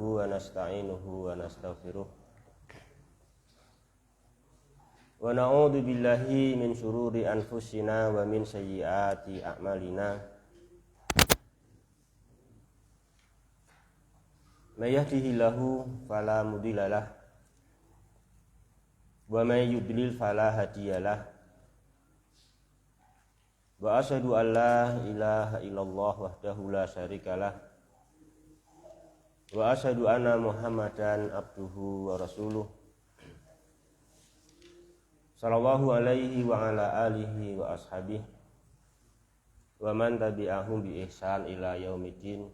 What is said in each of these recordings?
nahmaduhu wa nasta'inuhu wa nastaghfiruh wa na'udzu billahi min syururi anfusina wa min sayyiati a'malina. May yahdihillahu fala mudhillalah wa may yudlil fala hadiyalah. Wa asyhadu an la ilaha illallah wahdahu la syarikalah wa asyhadu anna Muhammadan abduhu wa rasuluh sallallahu alaihi wa ala alihi wa ashabihi wa man tabi'ahum bi ihsan ila yaumiddin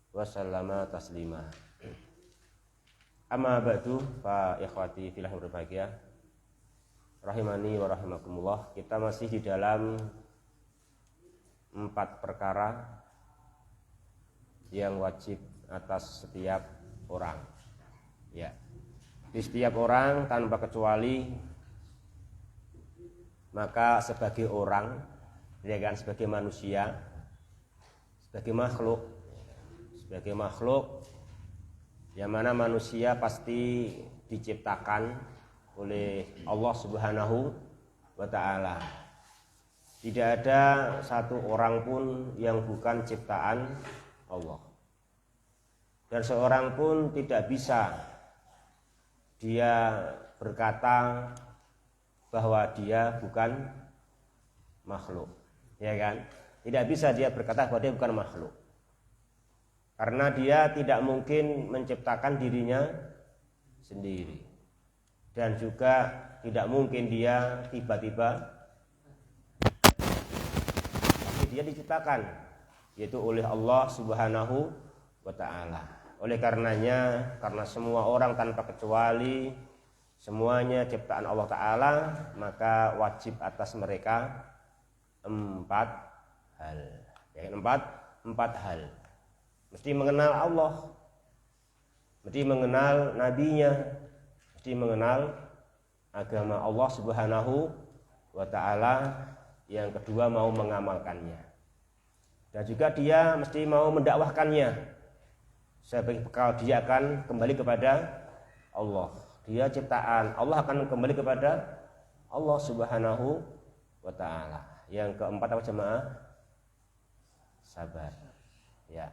wa sallama taslima. Amma ba'du, fa ikhwati fillah berbahagia rahimani wa rahimakumullah. Kita masih di dalam 4 perkara yang wajib atas setiap orang. Ya, di setiap orang tanpa kecuali, maka sebagai orang, ya kan, sebagai manusia, sebagai makhluk, yang mana manusia pasti diciptakan oleh Allah Subhanahu wa Ta'ala. Tidak ada satu orang pun yang bukan ciptaan Allah. Dan seorang pun tidak bisa dia berkata bahwa dia bukan makhluk, ya kan? Tidak bisa dia berkata bahwa dia bukan makhluk. Karena dia tidak mungkin menciptakan dirinya sendiri. Dan juga tidak mungkin dia tiba-tiba, dia diciptakan, yaitu oleh Allah Subhanahu wa Ta'ala. Oleh karenanya, karena semua orang tanpa kecuali semuanya ciptaan Allah Ta'ala, maka wajib atas mereka 4 hal. Ya, 4 hal. Mesti mengenal Allah, mesti mengenal nabinya, mesti mengenal agama Allah Subhanahu wa Ta'ala. Yang kedua, mau mengamalkannya, dan juga dia mesti mau mendakwahkannya. Sebagai bekal dia akan kembali kepada Allah. Dia ciptaan, Allah akan kembali kepada Allah Subhanahu wa Ta'ala. Yang keempat apa jemaah? Sabar. Ya.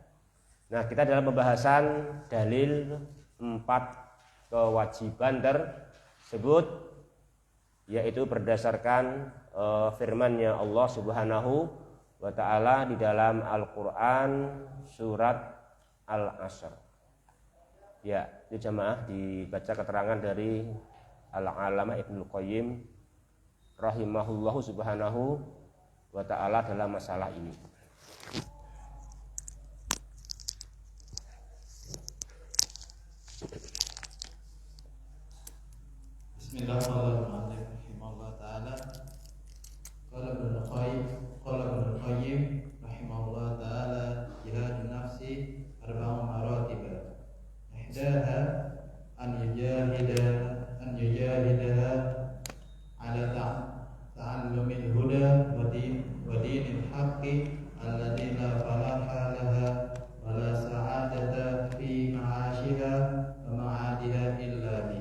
Nah, kita dalam pembahasan dalil 4 kewajiban tersebut, yaitu berdasarkan firman-Nya Allah Subhanahu wa Ta'ala di dalam Al-Qur'an surat Al-Asr. Ya, itu jemaah dibaca keterangan dari Al-Allamah Ibnul Qayyim rahimahullahu subhanahu wa ta'ala dalam masalah ini. Bismillahirrahmanirrahim. Qala Ibnul Qayyim rahimahullah ta'ala, jihadun nafsi arba'u maratib. Ihdaha an yujahidaha ala ta'allumil huda wa dinil haqqi alladhi la falaha laha wa la sa'adata fi ma'ashiha wa ma'adiha illa bi.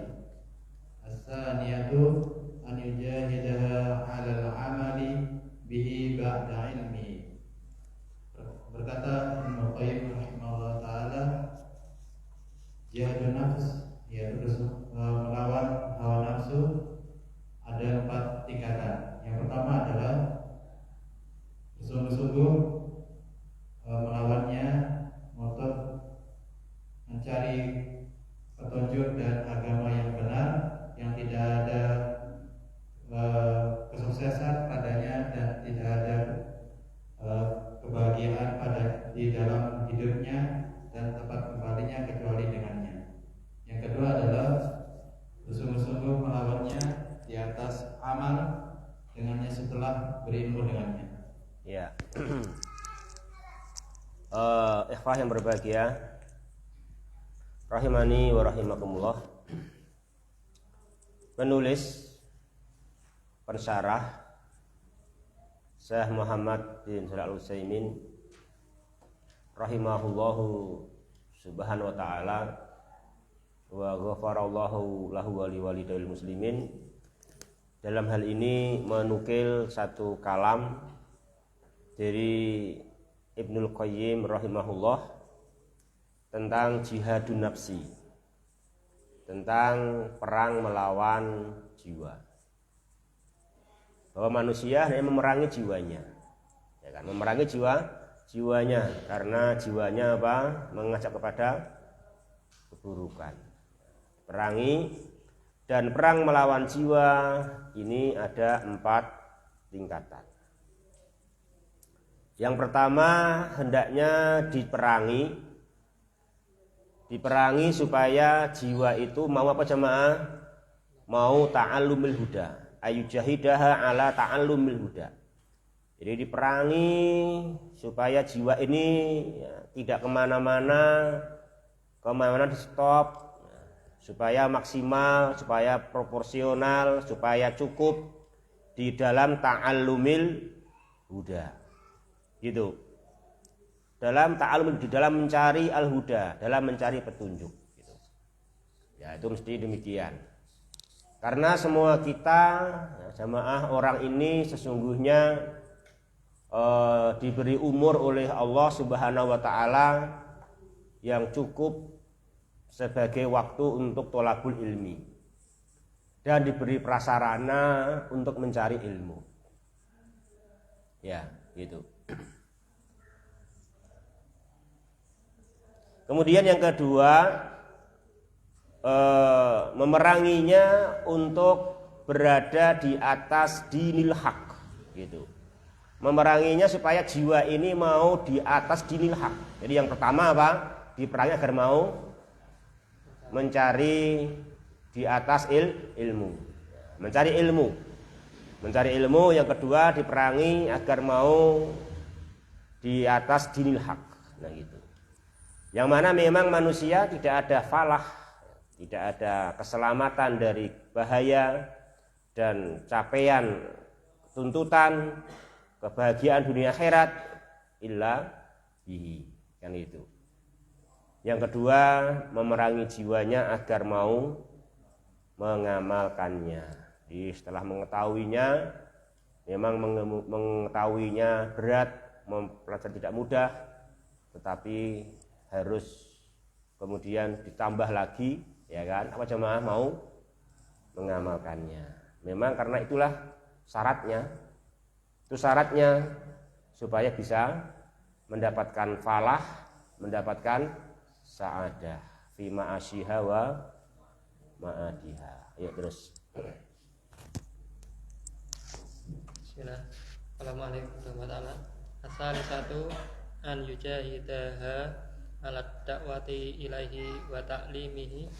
As-saniyatu an yujahidaha 'ala al-'amali bihi ba'da ilmi. Berkata Ibnu Qayyim rahimahullah ta'ala, jihadun nafs, yaitu melawan hawa nafsu, ada 4 tingkatan. Yang pertama adalah bersungguh-sungguh melawannya, untuk mencari petunjuk dan agama yang benar, yang tidak ada kesuksesan padanya dan tidak ada kebahagiaan di dalam hidupnya dan tempat kembalinya kecuali dengannya. Yang kedua adalah bersungguh-sungguh melawannya di atas amal dengannya setelah berilmu dengannya. Ya. Ikhwah yang berbahagia rahimani wa rahimakumullah. Penulis pensyarah Syekh Muhammad bin Shalih Al-Utsaimin rahimahullahu Subhanahu wa taala wa ghafarallahu lahu wa liwalidayil muslimin. Dalam hal ini menukil satu kalam dari Ibnul Qayyim rahimahullah tentang jihadun nafsi, tentang perang melawan jiwa. Bahwa manusia hanya memerangi jiwanya, ya kan? Memerangi jiwanya karena jiwanya apa? Mengajak kepada keburukan. Perangi, dan perang melawan jiwa ini ada 4 tingkatan. Yang pertama, hendaknya diperangi supaya jiwa itu mau apa jemaah? Mau ta'allumil huda, ayujahidaha ala ta'allumil huda. Jadi diperangi supaya jiwa ini tidak kemana-mana di stop, supaya maksimal, supaya proporsional, supaya cukup di dalam ta'allumil huda. Gitu. Dalam ta'allum, di dalam mencari al-huda, dalam mencari petunjuk. Gitu. Ya, itu mesti demikian. Karena semua kita, jamaah orang ini sesungguhnya diberi umur oleh Allah Subhanahu wa taala yang cukup sebagai waktu untuk tholabul ilmi, dan diberi prasarana untuk mencari ilmu. Ya, gitu. Kemudian yang kedua, memeranginya untuk berada di atas dinil haq, gitu. Memeranginya supaya jiwa ini mau di atas dinil haq. Jadi yang pertama apa? Diperangi agar mau mencari di atas ilmu. Mencari ilmu. Yang kedua diperangi agar mau di atas dinil haq. Nah gitu. Yang mana memang manusia tidak ada falah, tidak ada keselamatan dari bahaya dan capaian tuntutan kebahagiaan dunia akhirat illa bihi, kan itu. Yang kedua, memerangi jiwanya agar mau mengamalkannya. Jadi setelah mengetahuinya, memang mengetahuinya berat, mempelajari tidak mudah, tetapi harus kemudian ditambah lagi, ya kan? Apa jemaah mau mengamalkannya. Memang karena itulah syaratnya. Itu syaratnya supaya bisa mendapatkan falah, mendapatkan sa'adah fi ma'asyiha wa ma'adiha. Ayo terus. Bismillah. Assalamualaikum warahmatullahi wabarakatuh. As-salisatu an yujahidaha ala da'wati ilaihi wa ta'limihi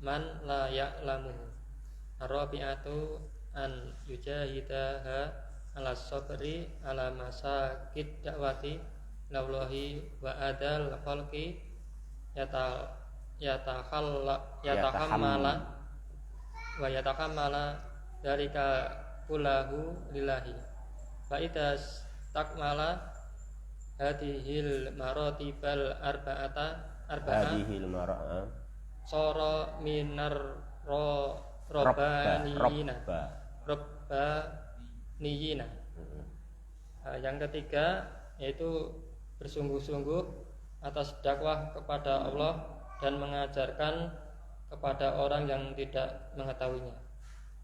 man la ya'lamuhu. Ar-rabi'atu an yujahidaha ala sabri ala masakid da'wati laulahi wa adal khalqi yatahammala dalika kullahu lillahi fa idas takmala hadhil maratibal arba'ah sara minar robbaniyina. Yang ketiga yaitu bersungguh-sungguh atas dakwah kepada Allah dan mengajarkan kepada orang yang tidak mengetahuinya.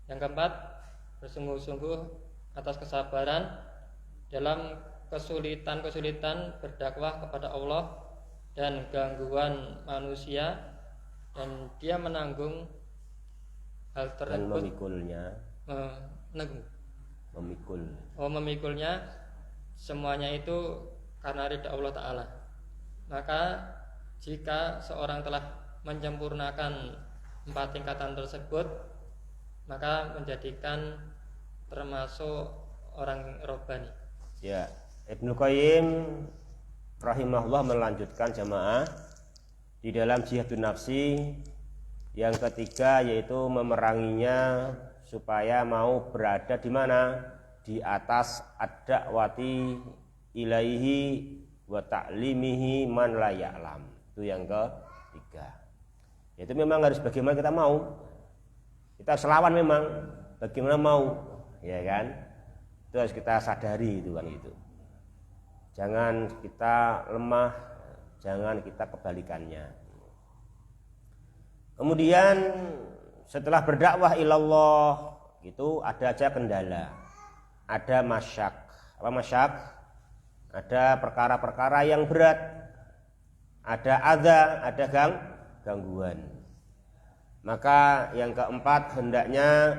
Yang keempat, bersungguh-sungguh atas kesabaran dalam kesulitan-kesulitan berdakwah kepada Allah dan gangguan manusia, dan dia menanggung hal tersebut dan memikulnya semuanya itu karena ridha Allah Ta'ala. Maka jika seorang telah menyempurnakan 4 tingkatan tersebut, maka menjadikan termasuk orang robbani. Ya, Ibnu Qayyim rahimahullah melanjutkan jamaah di dalam jihadun nafsi yang ketiga, yaitu memeranginya supaya mau berada di mana? Di atas ad-da'wati ilaihi wa ta'limihi man la ya'lam. Itu Itu yang ketiga. Itu memang harus bagaimana kita mau. Kita harus lawan memang bagaimana mau, ya kan? Itu harus kita sadari itu kan itu. Jangan kita lemah, jangan kita kebalikannya. Kemudian setelah berdakwah ilallah itu ada aja kendala, ada masyak. Apa masyak? Ada perkara-perkara yang berat, ada adza, ada gangguan. Maka yang keempat hendaknya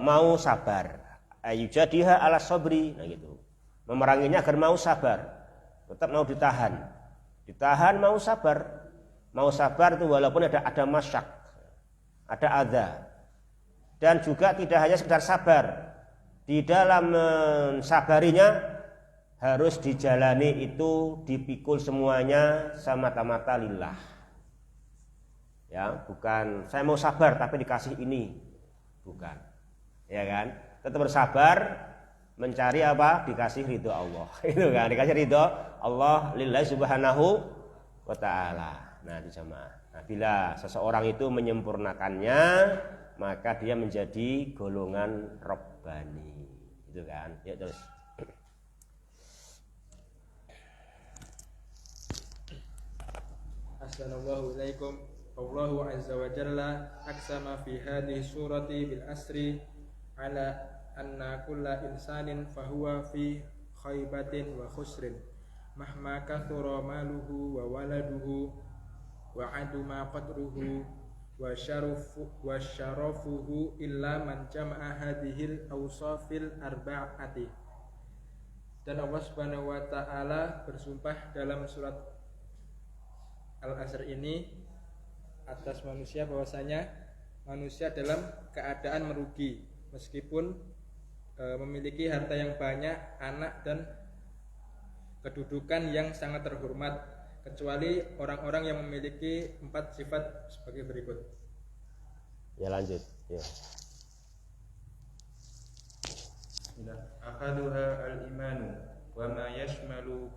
mau sabar. Ayujadiha ala sabri, nah gitu. Memeranginya agar mau sabar, tetap mau ditahan mau sabar. Mau sabar itu walaupun ada masyak, ada adza. Dan juga tidak hanya sekedar sabar, di dalam mensabarinya harus dijalani itu, dipikul semuanya semata-mata lillah. Ya, bukan saya mau sabar tapi dikasih ini, bukan. Ya kan? Tetap bersabar mencari apa? Dikasih ridho Allah. Itu kan, dikasih ridho Allah lillahi subhanahu wa ta'ala. Nah, itu sama. Nah, bila seseorang itu menyempurnakannya, maka dia menjadi golongan Rabbani. Itu kan. Ya terus. Assalamualaikum alaikum. Allahu azza wa jalla aqsama fi hadhihi surati bil asri ala anna kulla insanin fahuwa fi khaybatin wa khusrin mahma kathura maluhu wa waladuhu wa aduma qadruhu wa syarafuhu illa man jama'a hadhil awsafil arba'ati. Dan Allah Subhanahu wa taala bersumpah dalam surat Al-Asr ini atas manusia bahwasanya manusia dalam keadaan merugi meskipun memiliki harta yang banyak, anak dan kedudukan yang sangat terhormat, kecuali orang-orang yang memiliki 4 sifat sebagai berikut. Ya lanjut. Ya. Ahaduha al-imanu wa ma yashmalu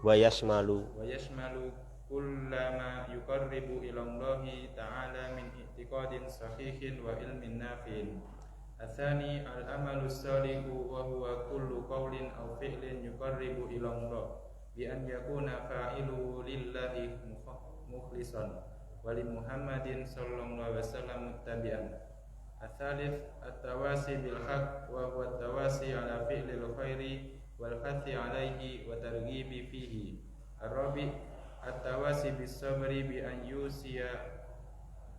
Wa yasmalu kullama yuqarribu ila Allahi ta'ala min i'tiqadin sahihin wa ilmin nafi'in. Atsani al-amalu salihu wa huwa kullu qawlin aw fi'lin yuqarribu ila Allah bi an yakuna fa'iluhu lillahi mukhlishan wa li Muhammadin sallallahu alaihi wasallam muttabi'an. Atsalits at-tawasi bil haqq wa huwa at-tawasi ala fi'lil khairi wal hathi alaihi wa targhibi fihi. Ar-rabi' at-tawasi bis sabri bi an yusiya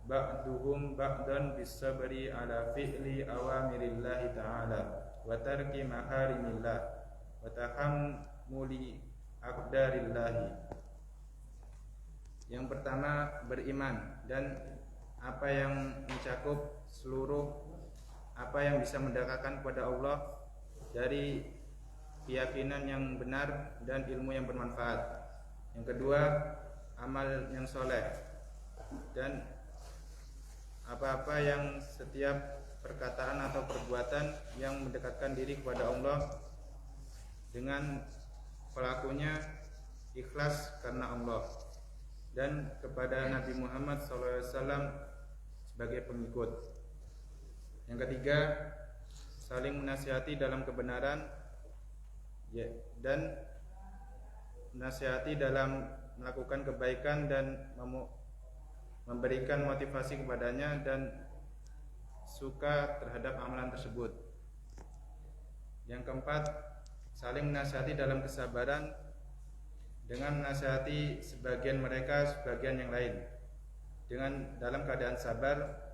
ba'duhum ba'dan bis sabri ala fi'li awamirillahi ta'ala wa tarki maharimillah wa tahammuli aqdarillahi. Yang pertama, beriman dan apa yang mencakup seluruh apa yang bisa mendekatkan kepada Allah dari keyakinan yang benar dan ilmu yang bermanfaat. Yang kedua, amal yang soleh dan apa-apa yang setiap perkataan atau perbuatan yang mendekatkan diri kepada Allah dengan pelakunya ikhlas karena Allah dan kepada Nabi Muhammad SAW sebagai pengikut. Yang ketiga, saling menasihati dalam kebenaran dan menasihati dalam melakukan kebaikan dan memberikan motivasi kepadanya dan suka terhadap amalan tersebut. Yang keempat, saling menasihati dalam kesabaran dengan menasihati sebagian mereka sebagian yang lain dengan dalam keadaan sabar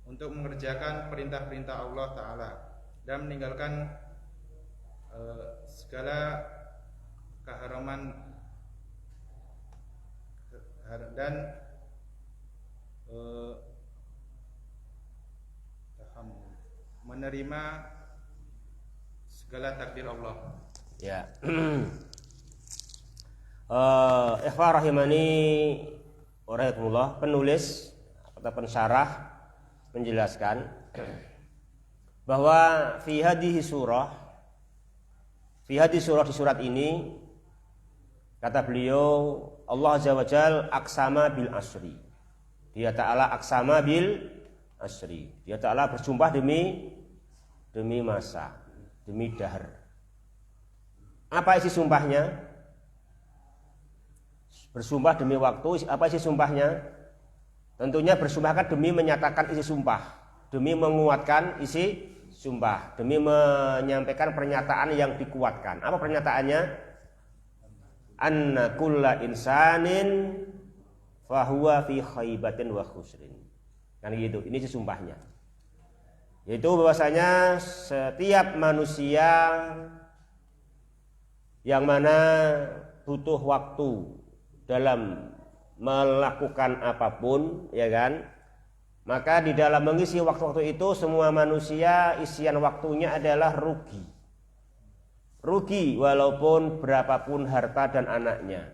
untuk mengerjakan perintah-perintah Allah Ta'ala dan meninggalkan segala keharaman dan menerima segala takdir Allah. Ya. Ikhwah rahimani wa rahimakumullah, penulis atau pensyarah menjelaskan bahwa fi hadhihi surah, Fi hadis surah, di surat ini kata beliau, Allah Azza wa Jal aksama bil asri. Dia Ta'ala aksama bil asri. Dia Ta'ala bersumpah demi masa, demi dahar. Apa isi sumpahnya? Bersumpah demi waktu. Apa isi sumpahnya? Tentunya bersumpah kan demi menyatakan isi sumpah, demi menguatkan isi sumpah, demi menyampaikan pernyataan yang dikuatkan. Apa pernyataannya? Anna kulla insanin fahuwa fi khaibatin wa khusrin. Kan gitu. Ini sumpahnya. Yaitu bahwasanya setiap manusia yang mana butuh waktu dalam melakukan apapun, ya kan? Maka di dalam mengisi waktu-waktu itu semua manusia isian waktunya adalah rugi. Rugi walaupun berapapun harta dan anaknya,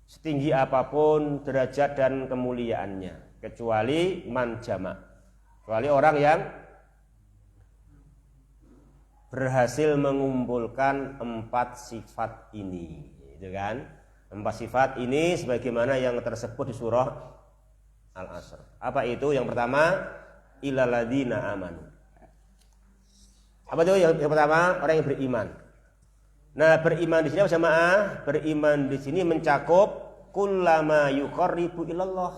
setinggi apapun derajat dan kemuliaannya, kecuali man jama', kecuali orang yang berhasil mengumpulkan 4 sifat ini, gitu kan? 4 sifat ini sebagaimana yang tersebut di surah Al-Asr. Apa itu? Yang pertama, illal ladzina amanu. Apa itu yang pertama? Orang yang beriman. Nah, beriman di sini jamaah, beriman di sini mencakup kullama yuqarribu ilallah.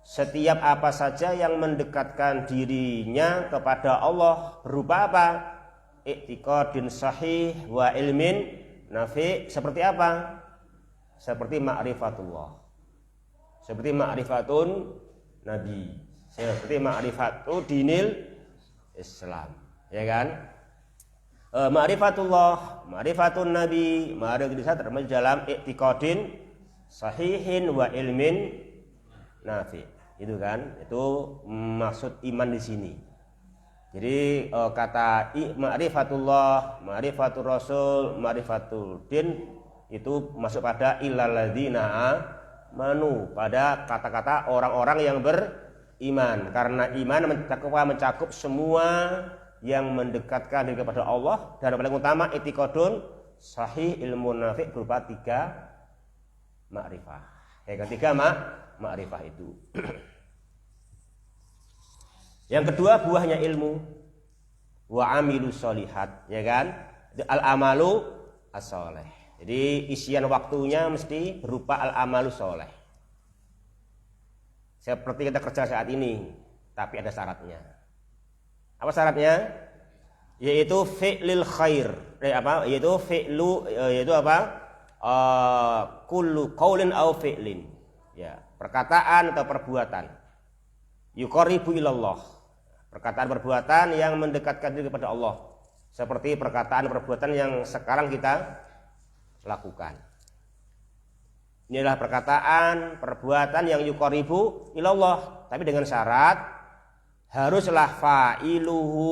Setiap apa saja yang mendekatkan dirinya kepada Allah, berupa apa? I'tiqadin sahih wa ilmin nafi'. Seperti apa? Seperti ma'rifatullah, seperti ma'rifatun nabi, seperti ma'rifatu dinil Islam, ya kan? Ma'rifatullah, ma'rifatun nabi, ma'rifatullah termasuk dalam i'tiqadin sahihin wa ilmin nafi'. Itu kan? Itu maksud iman di sini. Jadi kata ma'rifatullah, ma'rifatul rasul, ma'rifatul din itu masuk pada illal ladzina amanu, pada kata-kata orang-orang yang beriman. Karena iman mencakup semua yang mendekatkan diri kepada Allah, dan paling utama i'tiqadun sahih, ilmu nafi' berupa 3 ma'rifah. Yang ketiga ma'rifah itu. Yang kedua buahnya ilmu, wa amilu sholihat, ya kan? Al-amalu as-sholeh. Jadi isian waktunya mesti berupa al-amalu sholeh. Seperti kita kerja saat ini, tapi ada syaratnya. Apa syaratnya? Yaitu fi'lil khair. Yaitu fi'lu, yaitu apa? Kullu qaulin au fi'lin. Ya, perkataan atau perbuatan. Yuqarribu ilallah. Perkataan perbuatan yang mendekatkan diri kepada Allah. Seperti perkataan perbuatan yang sekarang kita lakukan. Inilah perkataan perbuatan yang yuqarribu ilallah, tapi dengan syarat haruslah fa'iluhu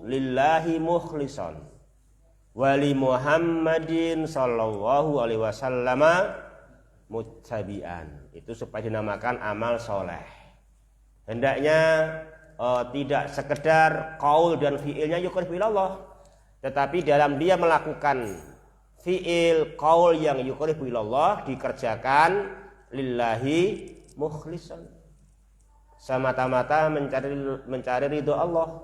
lillahi mukhlishon wali Muhammadin sallallahu alaihi wasallam muttabi'an. Itu supaya dinamakan amal soleh. Hendaknya tidak sekedar qaul dan fi'ilnya yuqarribu ilallah, tetapi dalam dia melakukan fi'il qaul yang yuqarribu ilallah dikerjakan lillahi mukhlishon, semata-mata mencari ridho Allah,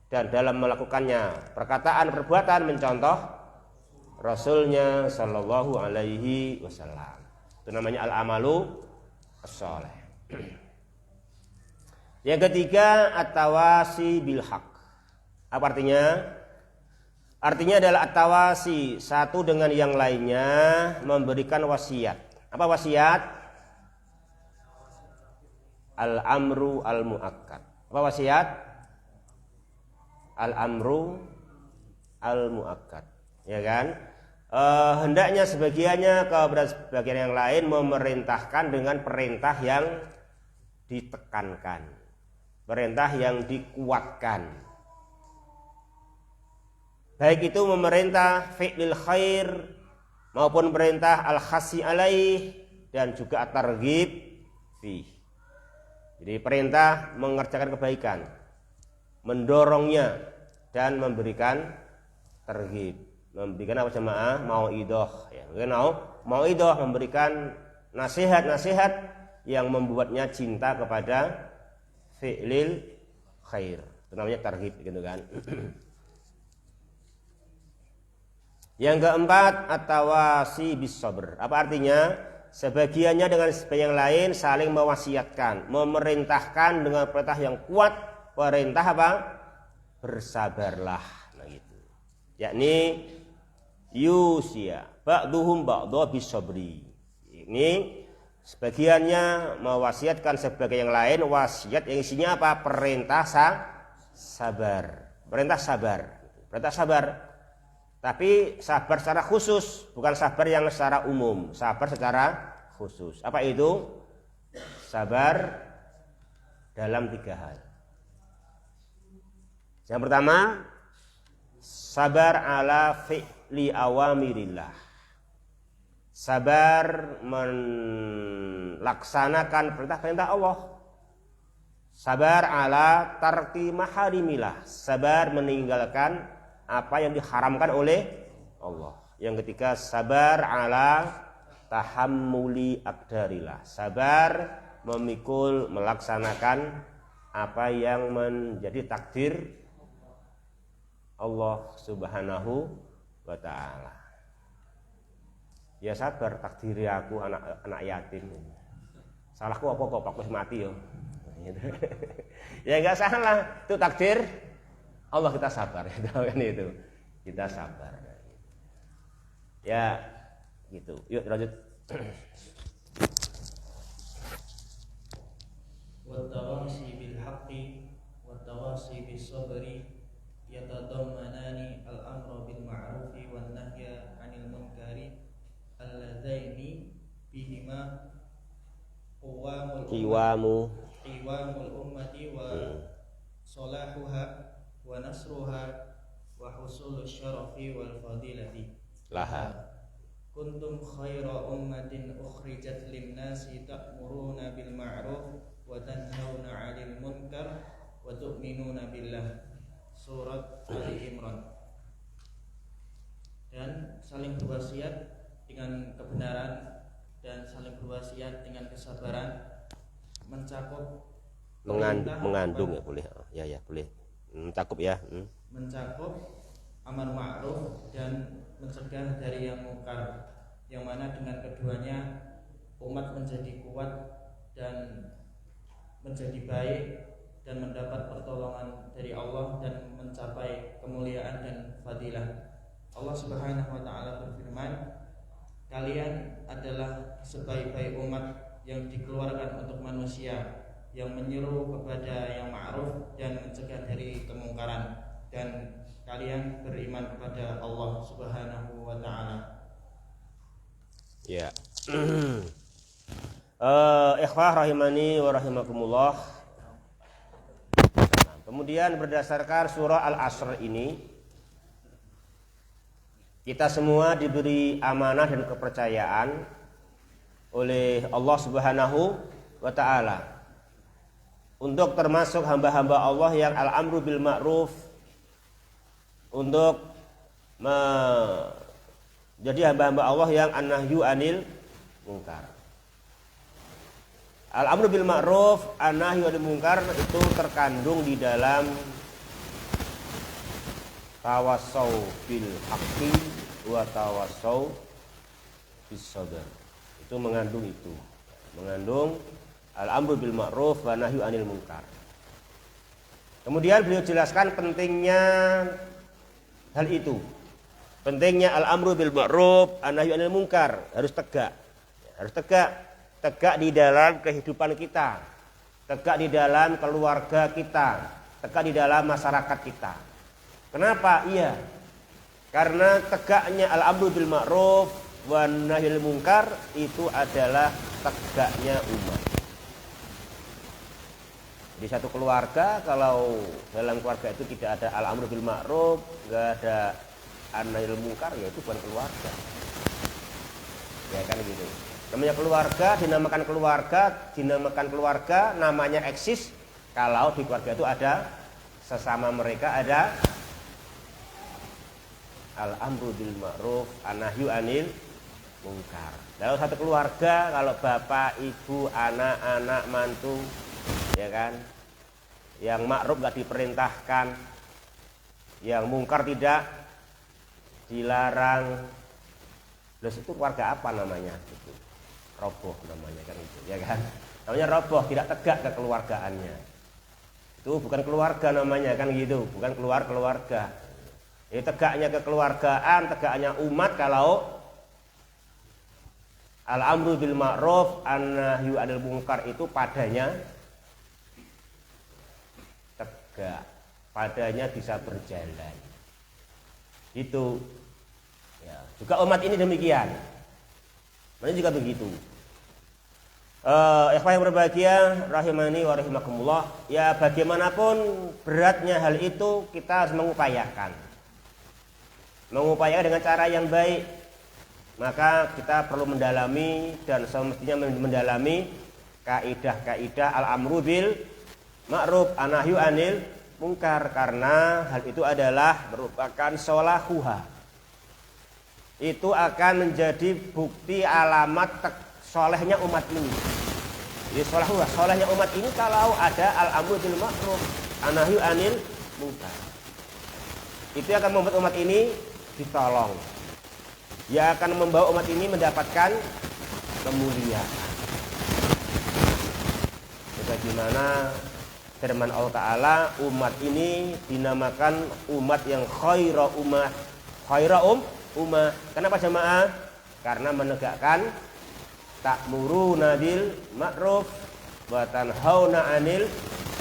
dan dalam melakukannya perkataan perbuatan mencontoh Rasulnya sallallahu alaihi wasallam. Itu namanya al-amalu as-sholeh. Yang ketiga at-tawasi bil haq. Apa artinya? Artinya adalah at-tawasi, satu dengan yang lainnya memberikan wasiat. Apa wasiat? Al-amru al-muakkad. Apa wasiat? Al-amru al-muakkad. Ya kan? Hendaknya sebagiannya kepada sebagian yang lain memerintahkan dengan perintah yang ditekankan, perintah yang dikuatkan. Baik itu memerintah fi'lil khair maupun perintah al-khasi alaih dan juga at-targhib fi. Jadi perintah mengerjakan kebaikan, mendorongnya dan memberikan targhib, memberikan apa jemaah? Mauidhah ya. Mauidhah memberikan nasihat-nasihat yang membuatnya cinta kepada fi'lil khair. Itu namanya targhib gitu kan. Yang keempat, at-tawasi bis sabr. Apa artinya? Sebagiannya dengan sebagian yang lain saling mewasiatkan, memerintahkan dengan perintah yang kuat. Perintah apa? Bersabarlah. Nah gitu. Yakni yusia ba'duhum ba'dha bis sabri. Ini sebagiannya mewasiatkan sebagian yang lain, wasiat yang isinya apa? Perintah sabar. Perintah sabar. Perintah sabar. Tapi sabar secara khusus, bukan sabar yang secara umum. Sabar secara khusus. Apa itu? Sabar dalam 3 hal. Yang pertama, sabar ala fi'li awamirillah. Sabar melaksanakan perintah-perintah Allah. Sabar ala tarki maharimillah. Sabar meninggalkan apa yang diharamkan oleh Allah. Yang ketiga, sabar ala tahammuli aqdarillah. Sabar memikul, melaksanakan apa yang menjadi takdir Allah Subhanahu wa ta'ala. Ya sabar, takdiri aku anak yatim. Salahku apa kok Pak wis mati yo. Ya enggak salah, itu takdir Allah, kita sabar kan itu. Kita sabar. Ya gitu. Yuk lanjut. Wa tawasi bil haqqi wa tawasi bis sabri yatadammanani al-amra bil ma'rufi wan nahya 'anil munkari alladzaini bihima qiwamul ummati wa salahuha wa nasruha wa husulul syarafi wal fadilati Laha. kuntum khaira ummatin ukhrijat lin-nasi ta'muruna bil ma'ruf wa tanhauna 'anil munkar wa tu'minuna billah. Surat Ali Imran. Dan saling berwasiat dengan kebenaran dan saling berwasiat dengan kesabaran, mencakup mengandung ya boleh. Ya boleh. Mencakup ya. Mencakup amar ma'ruf dan mencegah dari yang mungkar, yang mana dengan keduanya umat menjadi kuat dan menjadi baik dan mendapat pertolongan dari Allah dan mencapai kemuliaan dan fadilah. Allah Subhanahu wa ta'ala berfirman, kalian adalah sebaik-baik umat yang dikeluarkan untuk manusia, yang menyeru kepada yang ma'ruf dan mencegah dari kemungkaran, dan kalian beriman kepada Allah Subhanahu wa ta'ala. Ya. Ikhwah rahimani wa rahimakumullah. Kemudian berdasarkan surah Al-Asr ini, kita semua diberi amanah dan kepercayaan oleh Allah Subhanahu wa ta'ala untuk termasuk hamba-hamba Allah yang al-amru bil ma'ruf, untuk jadi hamba-hamba Allah yang an-nahyu anil munkar. Al-amru bil ma'ruf, an-nahyu anil munkar itu terkandung di dalam tawassau bil haqqi wa tawassau bis sabr. Itu mengandung itu. Mengandung al-amru bil ma'ruf wa nahyu anil munkar. Kemudian beliau jelaskan pentingnya hal itu. Pentingnya al-amru bil ma'ruf, an-nahyu anil munkar, harus tegak. Harus tegak. Tegak di dalam kehidupan kita, tegak di dalam keluarga kita, tegak di dalam masyarakat kita. Kenapa? Iya, karena tegaknya al-amru bil ma'ruf wa nahyil munkar itu adalah tegaknya umat. Di satu keluarga, kalau dalam keluarga itu tidak ada al-amru bil ma'ruf, enggak ada an-nahyil munkar, ya itu bukan keluarga. Ya kan gitu. Namanya keluarga, dinamakan keluarga, namanya eksis kalau di keluarga itu ada sesama mereka, ada al-amru bil ma'ruf an-nahyu anil munkar. Dalam satu keluarga kalau bapak, ibu, anak-anak, mantu, ya kan, yang ma'ruf gak diperintahkan, yang mungkar tidak dilarang, terus itu keluarga apa namanya? Itu roboh namanya kan itu, ya kan? Namanya roboh, tidak tegak kekeluargaannya. Itu bukan keluarga namanya kan gitu, bukan keluarga. Ini tegaknya kekeluargaan, tegaknya umat kalau al-amru bil ma'ruf an-nahyu anil munkar itu padanya tegak, padanya bisa berjalan. Itu ya, juga umat ini demikian. Mana juga begitu. Ikhwan yang berbahagia rahimani wa rahimakumullah, ya bagaimanapun beratnya hal itu kita harus mengupayakan dengan cara yang baik. Maka kita perlu mendalami dan semestinya mendalami kaidah-kaidah al-amru bil ma'ruf an-nahyu anil munkar, karena hal itu adalah merupakan sholahuha. Itu akan menjadi bukti alamat solehnya umat ini. Jadi solehnya umat ini kalau ada al-amru bil ma'ruf an-nahyu anil munkar. Itu akan membuat umat ini ditolong. Ya akan membawa umat ini mendapatkan kemuliaan. Sebagaimana firman Allah Ta'ala, umat ini dinamakan umat yang khaira ummah. Kenapa jemaah? Karena menegakkan ta'muruna bil ma'ruf wa tanhauna 'anil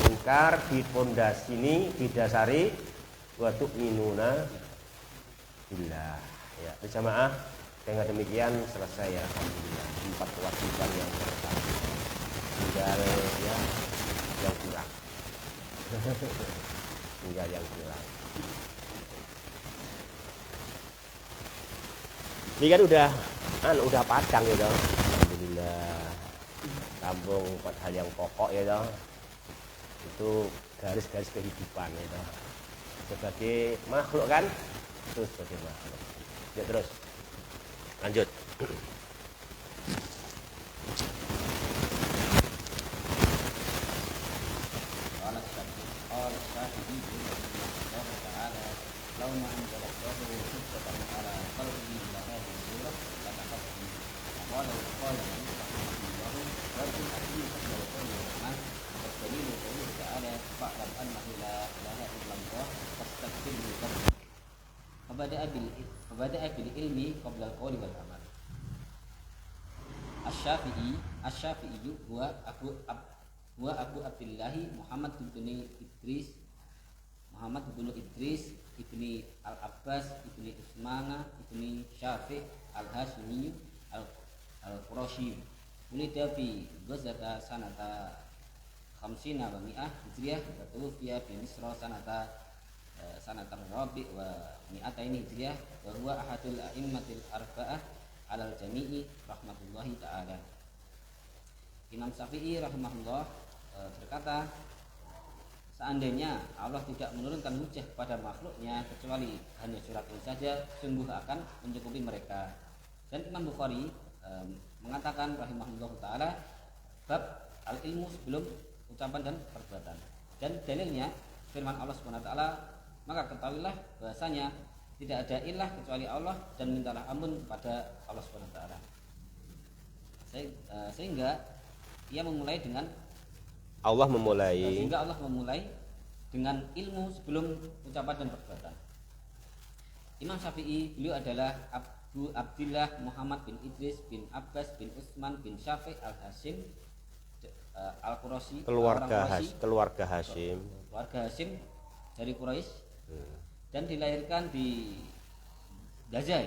munkar, di pondasi ini didasari wa tu'minuna billah. Ya, jemaah, dengan demikian selesai ya, alhamdulillah 4 kewajiban yang pertama. Tinggal ya yang kurang. Tinggal yang kurang. Ini kan udah padang ya dong. Alhamdulillah. Sambung 4 hal yang pokok ya dong. Itu garis-garis kehidupan ya dong. Sebagai makhluk kan, terus sebagai makhluk. Ya terus lanjut. Bada'a bil ilmi qabla al-qawli wal amal. Asy-Syafi'i huwa Abu Abdullah Muhammad bin Idris ibni Al-Abbas ibni Utsmana ibni Syafi' Al-Hashimi Al-Qurashi. Wulida fi Ghazata sanata 50 wa 100 Hijriah wa tuwfiya fi Misra sanata Rabi' wa mi'ataini Hijriah wa huwa ahadul a'immatil arba'ah alal jami'i rahmatullahi ta'ala. Imam Syafi'i rahimahullah berkata, seandainya Allah tidak menurunkan hujah pada makhluknya kecuali hanya surat ini saja, sungguh akan mencukupi mereka. Dan Imam Bukhari mengatakan rahimahullah ta'ala, bab al-ilmu sebelum ucapan dan perbuatan. Dan dalilnya firman Allah Subhanahu wa taala, maka ketahuilah bahasanya tidak ada ilah kecuali Allah dan mintalah ampun kepada Allah Subhanahu wa taala. Sehingga ia memulai dengan sehingga Allah memulai dengan ilmu sebelum ucapan dan perbuatan. Imam Syafi'i, beliau adalah Abu Abdullah Muhammad bin Idris bin Abbas bin Utsman bin Syafi' Al-Hashim Al-Qurashi, keluarga Hashim dari Quraisy, dan dilahirkan di Gaza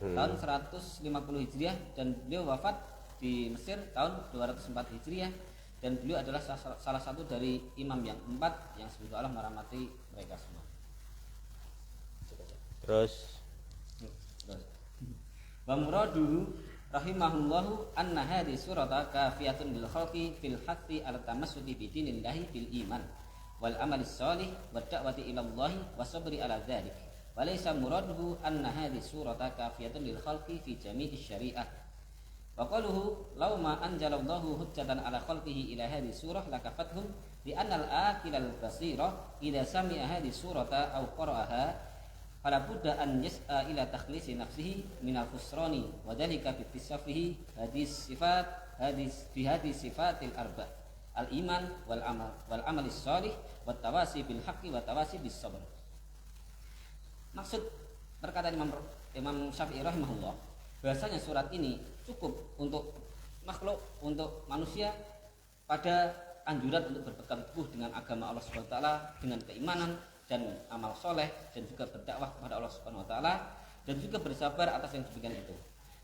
tahun 150 Hijriah, dan beliau wafat di Mesir tahun 204 Hijriah, dan beliau adalah salah satu dari imam yang 4 yang semoga Allah merahmati mereka semua. Terus wa muraduhu rahimahullahu anna hadhihi surata kafiyatun lil khalqi fil hathi ala tamassuki bi dinillahi bil iman wal amali shalih wa da'wati ila Allah wa sabri ala dzalik walaysa muraduhu anna hadhihi surata kafiyatun lil khalqi fi jami'i syariah. Wa qaluhu law ma anjalallahu hujjatan ala khalqihi ila hadhihi surah lakafathum bi anna al-akilal basira idza sami'a hadhihi surata aw qara'aha fala budda an yas'a ila takhlisi nafsihi min al-khusrani wa dhalika bi tisaffihi hadis sifatil arba al-iman wal amal shalih wat tawasi bil haqqi wa tawasi bis sabr. Maksud perkataan Imam Syafi'i rahimahullah, bahasanya surat ini cukup untuk makhluk, untuk manusia pada anjuran untuk berpegang teguh dengan agama Allah Subhanahu wa taala, dengan keimanan dan amal soleh, dan juga berdakwah kepada Allah Subhanahu wa taala, dan juga bersabar atas yang demikian itu.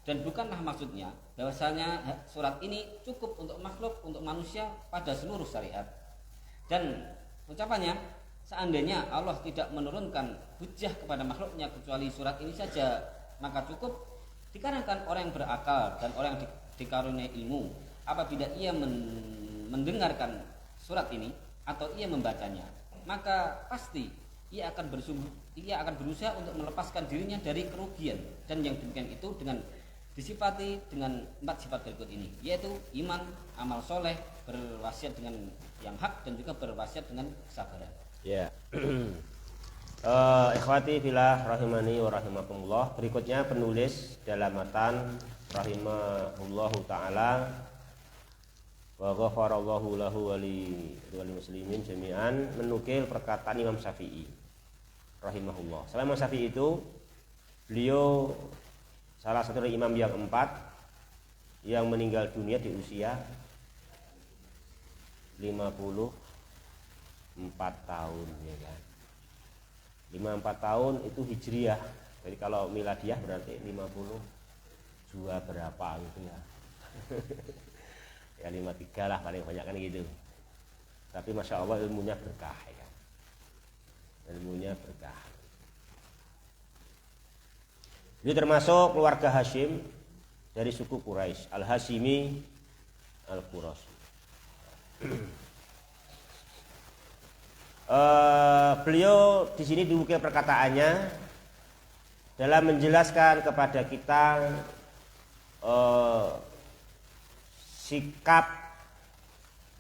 Dan bukanlah maksudnya bahwasanya surat ini cukup untuk makhluk, untuk manusia pada seluruh syariat. Dan ucapannya, seandainya Allah tidak menurunkan hujjah kepada makhluknya kecuali surat ini saja, maka cukup dikarenakan orang yang berakal dan orang yang dikaruniai ilmu, apabila ia mendengarkan surat ini atau ia membacanya, maka pasti ia akan berusaha untuk melepaskan dirinya dari kerugian. Dan yang demikian itu dengan disifati dengan 4 sifat berikut ini, yaitu iman, amal soleh, berwasiat dengan yang hak, dan juga berwasiat dengan kesabaran. Ya. Ikhwati fillah rahimani wa rahimakumullah. Berikutnya penulis dalam matan rahimahullahu taala wa ghafarallahu lahu wa li muslimin jami'an menukil perkataan Imam Syafi'i rahimahullah. Selain Imam Syafi'i itu, beliau salah satu dari imam yang 4 yang meninggal dunia di usia 54 tahun, ya kan. 54 tahun itu hijriah. Jadi kalau miladiah berarti 52 berapa gitu ya. Ya 53 lah paling banyak kan gitu. Tapi masya Allah ilmunya berkah ya kan. Ilmunya berkah. Dia termasuk keluarga Hashim dari suku Quraisy, Al-Hashimi Al-Quraisy. Beliau di sini diukir perkataannya dalam menjelaskan kepada kita sikap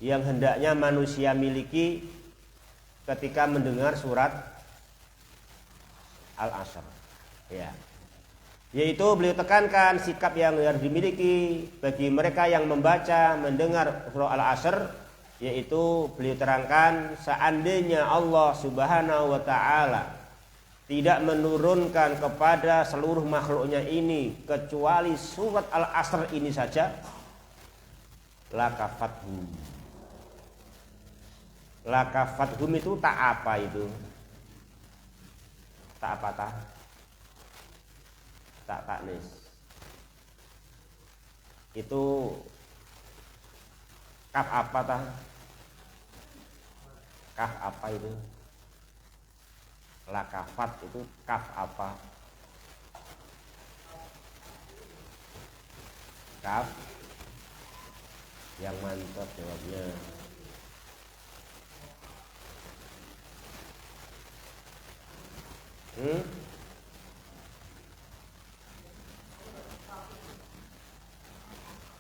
yang hendaknya manusia miliki ketika mendengar surat Al-Asr, ya. Yaitu beliau tekankan sikap yang harus dimiliki bagi mereka yang membaca, mendengar surah Al-Asr, yaitu beliau terangkan seandainya Allah Subhanahu wa taala tidak menurunkan kepada seluruh makhluknya ini kecuali surat Al-Asr ini saja, lakafathum. Lakafathum itu tak apa itu? Tak apa tak? Tak taknis. Itu kaf apa tak? Kaf apa itu? Lakafat itu kaf apa? Kaf yang mantap jawabnya.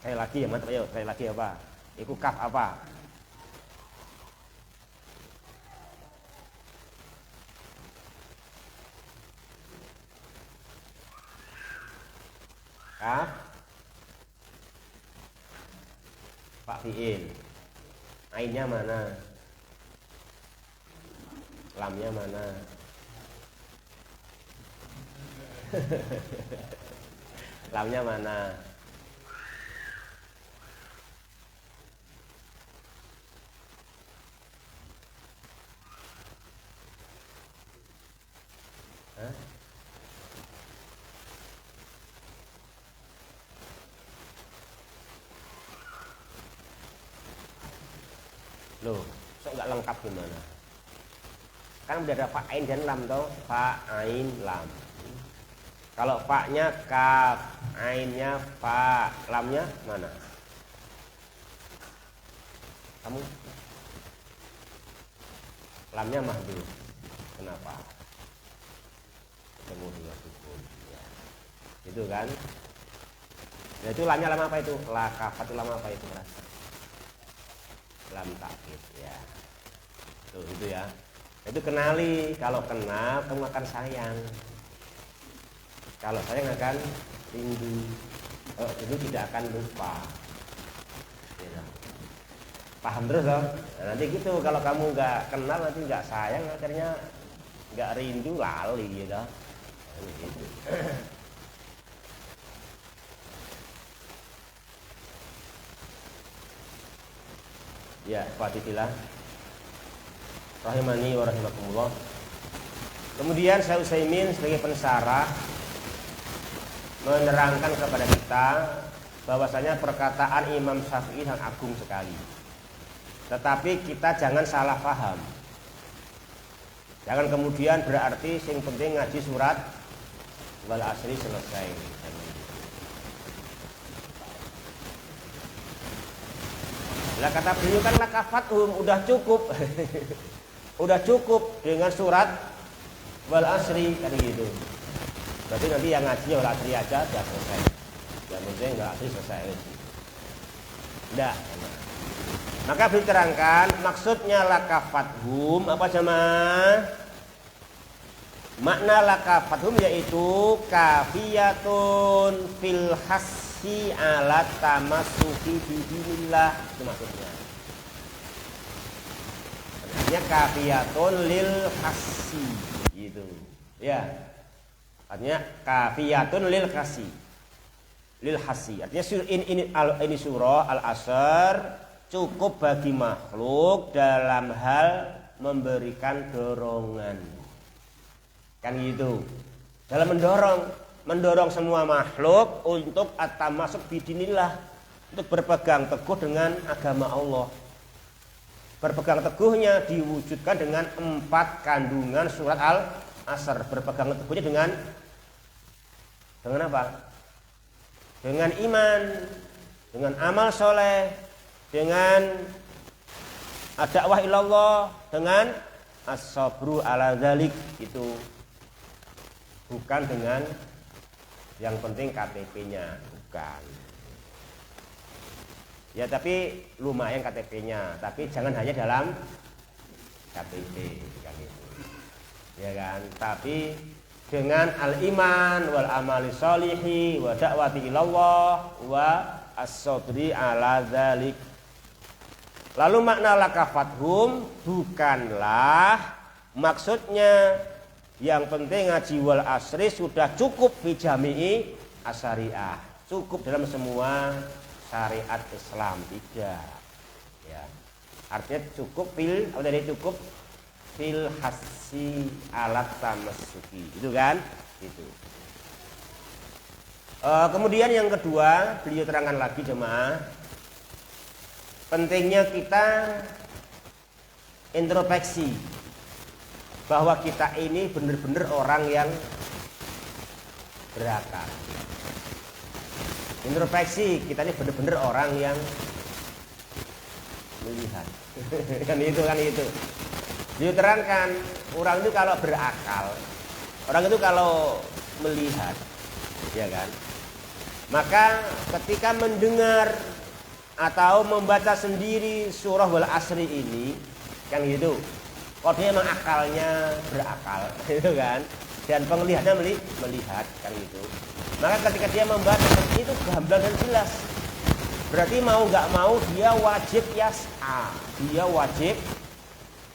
Sekali lagi ya mantap, ayo sekali lagi apa? Itu kaf apa? Kaf Pak fi'il. Ainnya mana? Lamnya mana? Lamnya mana? Hah? Loh, kok nggak lengkap gimana? Kan udah ada fa ain dan lam toh, fa ain lam. Kalau fa-nya kaf, ainnya fa, lamnya mana? Kamu? Lamnya mahdhuf. Kenapa? ketemu juga cukup ya. Itu kan. Ya itu lamnya lam apa itu? La kafat itu lam apa itu? Lam takkid ya. Tuh itu ya. Itu kenali, kalau kenal kamu akan sayang. Kalau sayang akan rindu. Itu tidak akan lupa. Ya. Paham terus loh. Nah, nanti gitu kalau kamu nggak kenal nanti nggak sayang akhirnya nggak rindu lali gitu. Gitu. Ya, Fatihillah. Rahimani wa rahimakumullah. Kemudian Syekh Utsaimin sebagai pensarah menerangkan kepada kita bahwasanya perkataan Imam Syafi'i yang agung sekali. Tetapi kita jangan salah paham. Jangan kemudian berarti yang penting ngaji surat wal asri selesai. Lah kata beliau kan lakafathum udah cukup. Udah cukup dengan surat wal asri kan gitu. Berarti nanti yang ngajinya wal asri aja sudah selesai. Yang penting wal asri selesai. Enggak. Maka beliau terangkan maksudnya lakafathum apa jemaah? Makna lakafathum yaitu kafiyatun fil hassi ala tamassuki bidinillah, itu maksudnya. Artinya kafiyatun lil hassi gitu. Ya. Artinya kafiyatun lil hassi. Lil hassi. Artinya ini surah Al-Asr cukup bagi makhluk dalam hal memberikan dorongan. Kan gitu. Dalam mendorong semua makhluk untuk at-tamasuk bidinillah, untuk berpegang teguh dengan agama Allah. Berpegang teguhnya diwujudkan dengan 4 kandungan surat Al-Asr. Berpegang teguhnya dengan apa? Dengan iman, dengan amal soleh, dengan ad-da'wah ilallah, dengan as-sabru ala dzalik. Itu bukan dengan yang penting KTP-nya, bukan. Ya tapi lumayan KTP-nya, tapi jangan hanya dalam KTP kan itu. Ya kan? Tapi dengan al-iman wal amali sholihi wa da'wati ilallah wa as-sabri ala dzalik. Lalu makna lakafathum bukanlah maksudnya yang penting ngaji wal asri sudah cukup fi jami'i asyariah, cukup dalam semua syariat Islam, tidak. Ya. Artinya cukup cukup fil hassi alat tamassuki. Itu kan? Itu. Kemudian yang kedua, beliau terangkan lagi jemaah, pentingnya kita introspeksi bahwa kita ini benar-benar orang yang berakal. Introspeksi, kita ini benar-benar orang yang melihat. kan itu. Diterangkan orang itu kalau berakal, orang itu kalau melihat, ya kan? Maka ketika mendengar atau membaca sendiri surah wal asri ini, kan gitu. Kalau dia memang akalnya berakal, gitu kan? Dan penglihatannya melihat, kan gitu. Maka ketika dia membaca itu gamblang dan jelas. Berarti mau nggak mau dia wajib yas'a, dia wajib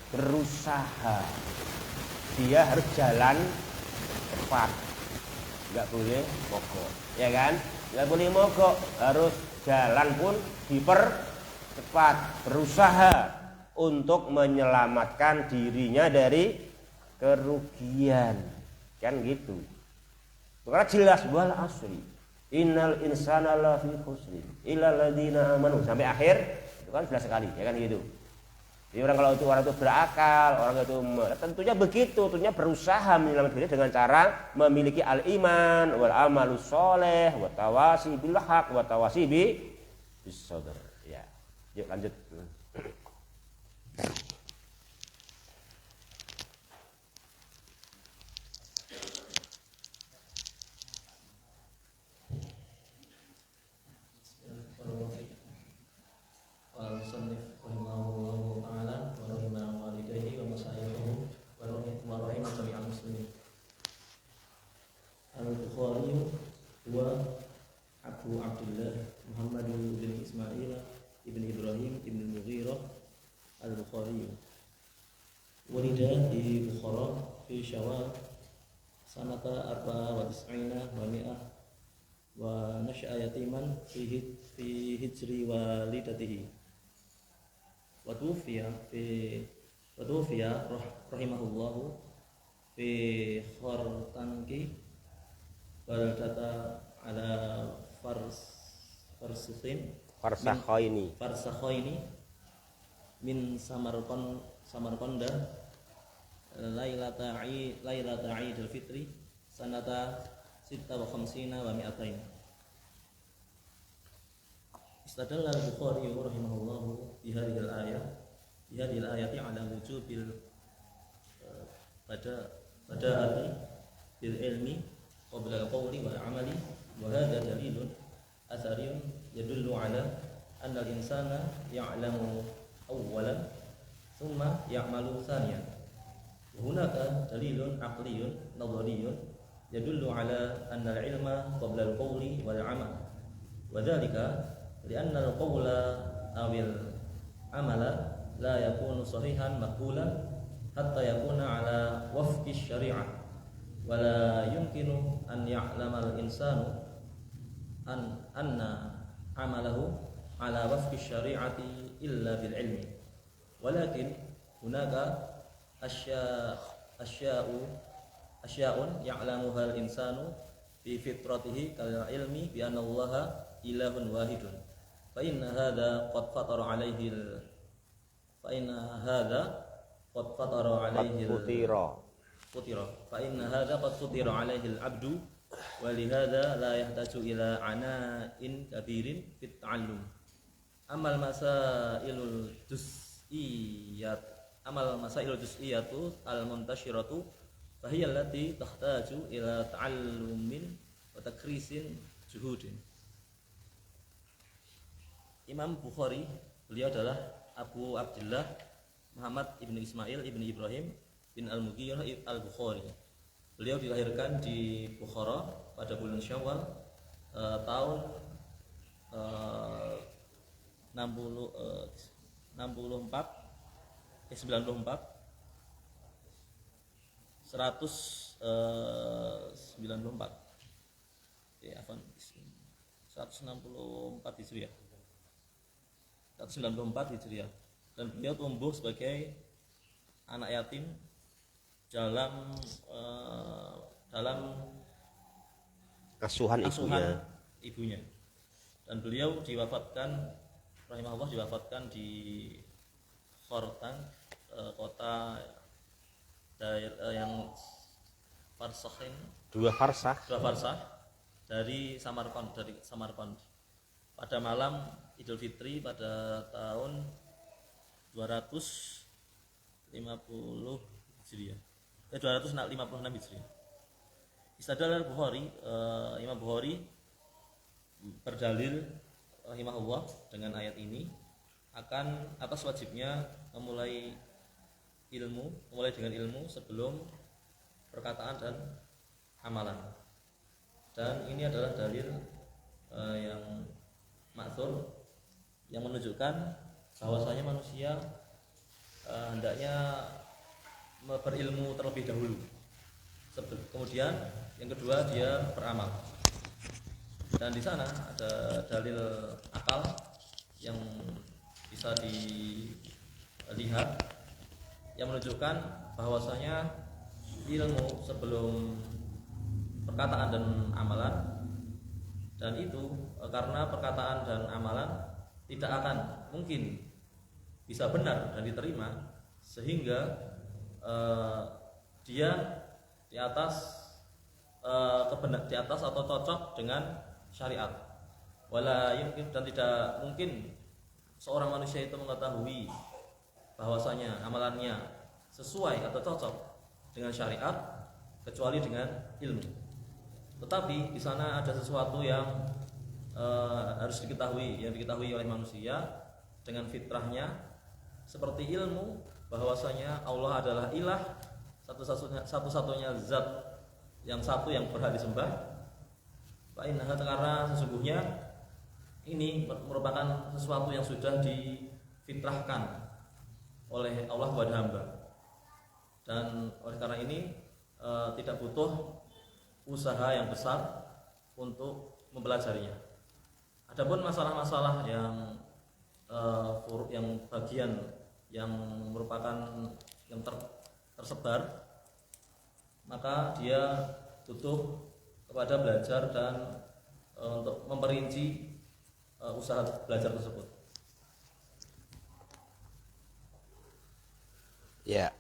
berusaha, dia harus jalan cepat, nggak boleh mogok, ya kan? Nggak boleh mogok, harus jalan pun dipercepat, berusaha untuk menyelamatkan dirinya dari kerugian, kan gitu. Karena jelas wal asri innal insana lafi khusrin illa alladziina amanu sampai akhir, itu kan jelas sekali, ya kan gitu. Jadi orang itu berakal, orang itu tentunya begitu, tentunya berusaha menyelamatkan diri dengan cara memiliki al-iman wal amalus sholeh wa tawasi bil haq wa tawasi bis sabr. Ya. Yuk lanjut. Nah, Abu Abdullah Muhammad bin Ismail ibn Ibrahim ibn Mughirah al-Bukhari. Walida di Bukhara fi Syawal sanata 94 wa mi'ah wa nasya'a yatiman fi hijri walidatihi wa tufiya rahimahullahu fi khartanki baldata ala farsakhaini min Samarqanda lailata Idul Fitri sanata 56 wa mi'atain. Istadalla al-Bukhari rahimahullahu bi hadhil ayati ala wujubil bada'ati bil ilmi qabla al-qawli wal amali wa hadha dalilun athariyun yadullu ala anna al-insana ya'lamu awwalan thumma ya'malu thaniyan. Wa hunaka dalilun aqliyun nadhariyun yadullu ala anna al-ilma qabla al-qawli wal amal. Wa dhalika li'anna al-qawla aw al-amala la yakunu sahihan maqbulan hatta yakuna ala wafqi syari'ah wa la yumkinu an ya'lama al-insanu anna amalahu ala wafqi syari'ati illa bil ilmi. Walakin hunaka asya'un ya'lamuha al-insanu fi fitratihi kal ilmi bi anna Allaha ilahun wahidun. Fa inna hadha qad fatara alaihi fa inna hadha al-abdu wa li hadha la yahtaju ila ana'in kabirin fit ta'allum. Amal masailul juz'iyatu al-muntashiratu fa hiya allati tahtaju ila ta'allumin wa takrisin juhudin. Imam Bukhari, beliau adalah Abu Abdullah Muhammad ibn Ismail ibn Ibrahim bin Al-Mughirah al-Bukhari. Beliau dilahirkan di Bukhara pada bulan Syawal tahun 194 ya, 164 Hijriah. 194 Hijriah. Dan beliau tumbuh sebagai anak yatim dalam asuhan ibunya. Dan beliau diwafatkan rahimahullah di Khartan, kota yang farsakhin, dua farsah dari Samarkand pada malam Idul Fitri pada tahun 250 Hijriah. 256 Hijriah. Istadlal Bukhari, Imam Bukhari berdalil rahimahullah dengan ayat ini akan atas wajibnya memulai dengan ilmu sebelum perkataan dan amalan. Dan ini adalah dalil yang ma'thur yang menunjukkan bahwasanya manusia hendaknya berilmu terlebih dahulu. Kemudian yang kedua dia beramal. Dan di sana ada dalil akal yang bisa dilihat yang menunjukkan bahwasanya ilmu sebelum perkataan dan amalan, dan itu karena perkataan dan amalan tidak akan mungkin bisa benar dan diterima sehingga dia di atas atau cocok dengan syariat. Wala yumkin, dan tidak mungkin seorang manusia itu mengetahui bahwasanya amalannya sesuai atau cocok dengan syariat kecuali dengan ilmu. Tetapi di sana ada sesuatu yang harus diketahui oleh manusia dengan fitrahnya, seperti ilmu bahwasanya Allah adalah ilah, satu-satunya zat yang berhak disembah. karena sesungguhnya ini merupakan sesuatu yang sudah difitrahkan oleh Allah kepada hamba, dan oleh karena ini tidak butuh usaha yang besar untuk mempelajarinya. Adapun masalah-masalah yang bagian yang merupakan yang tersebar, maka dia butuh kepada belajar dan untuk memperinci usaha belajar tersebut. Ya.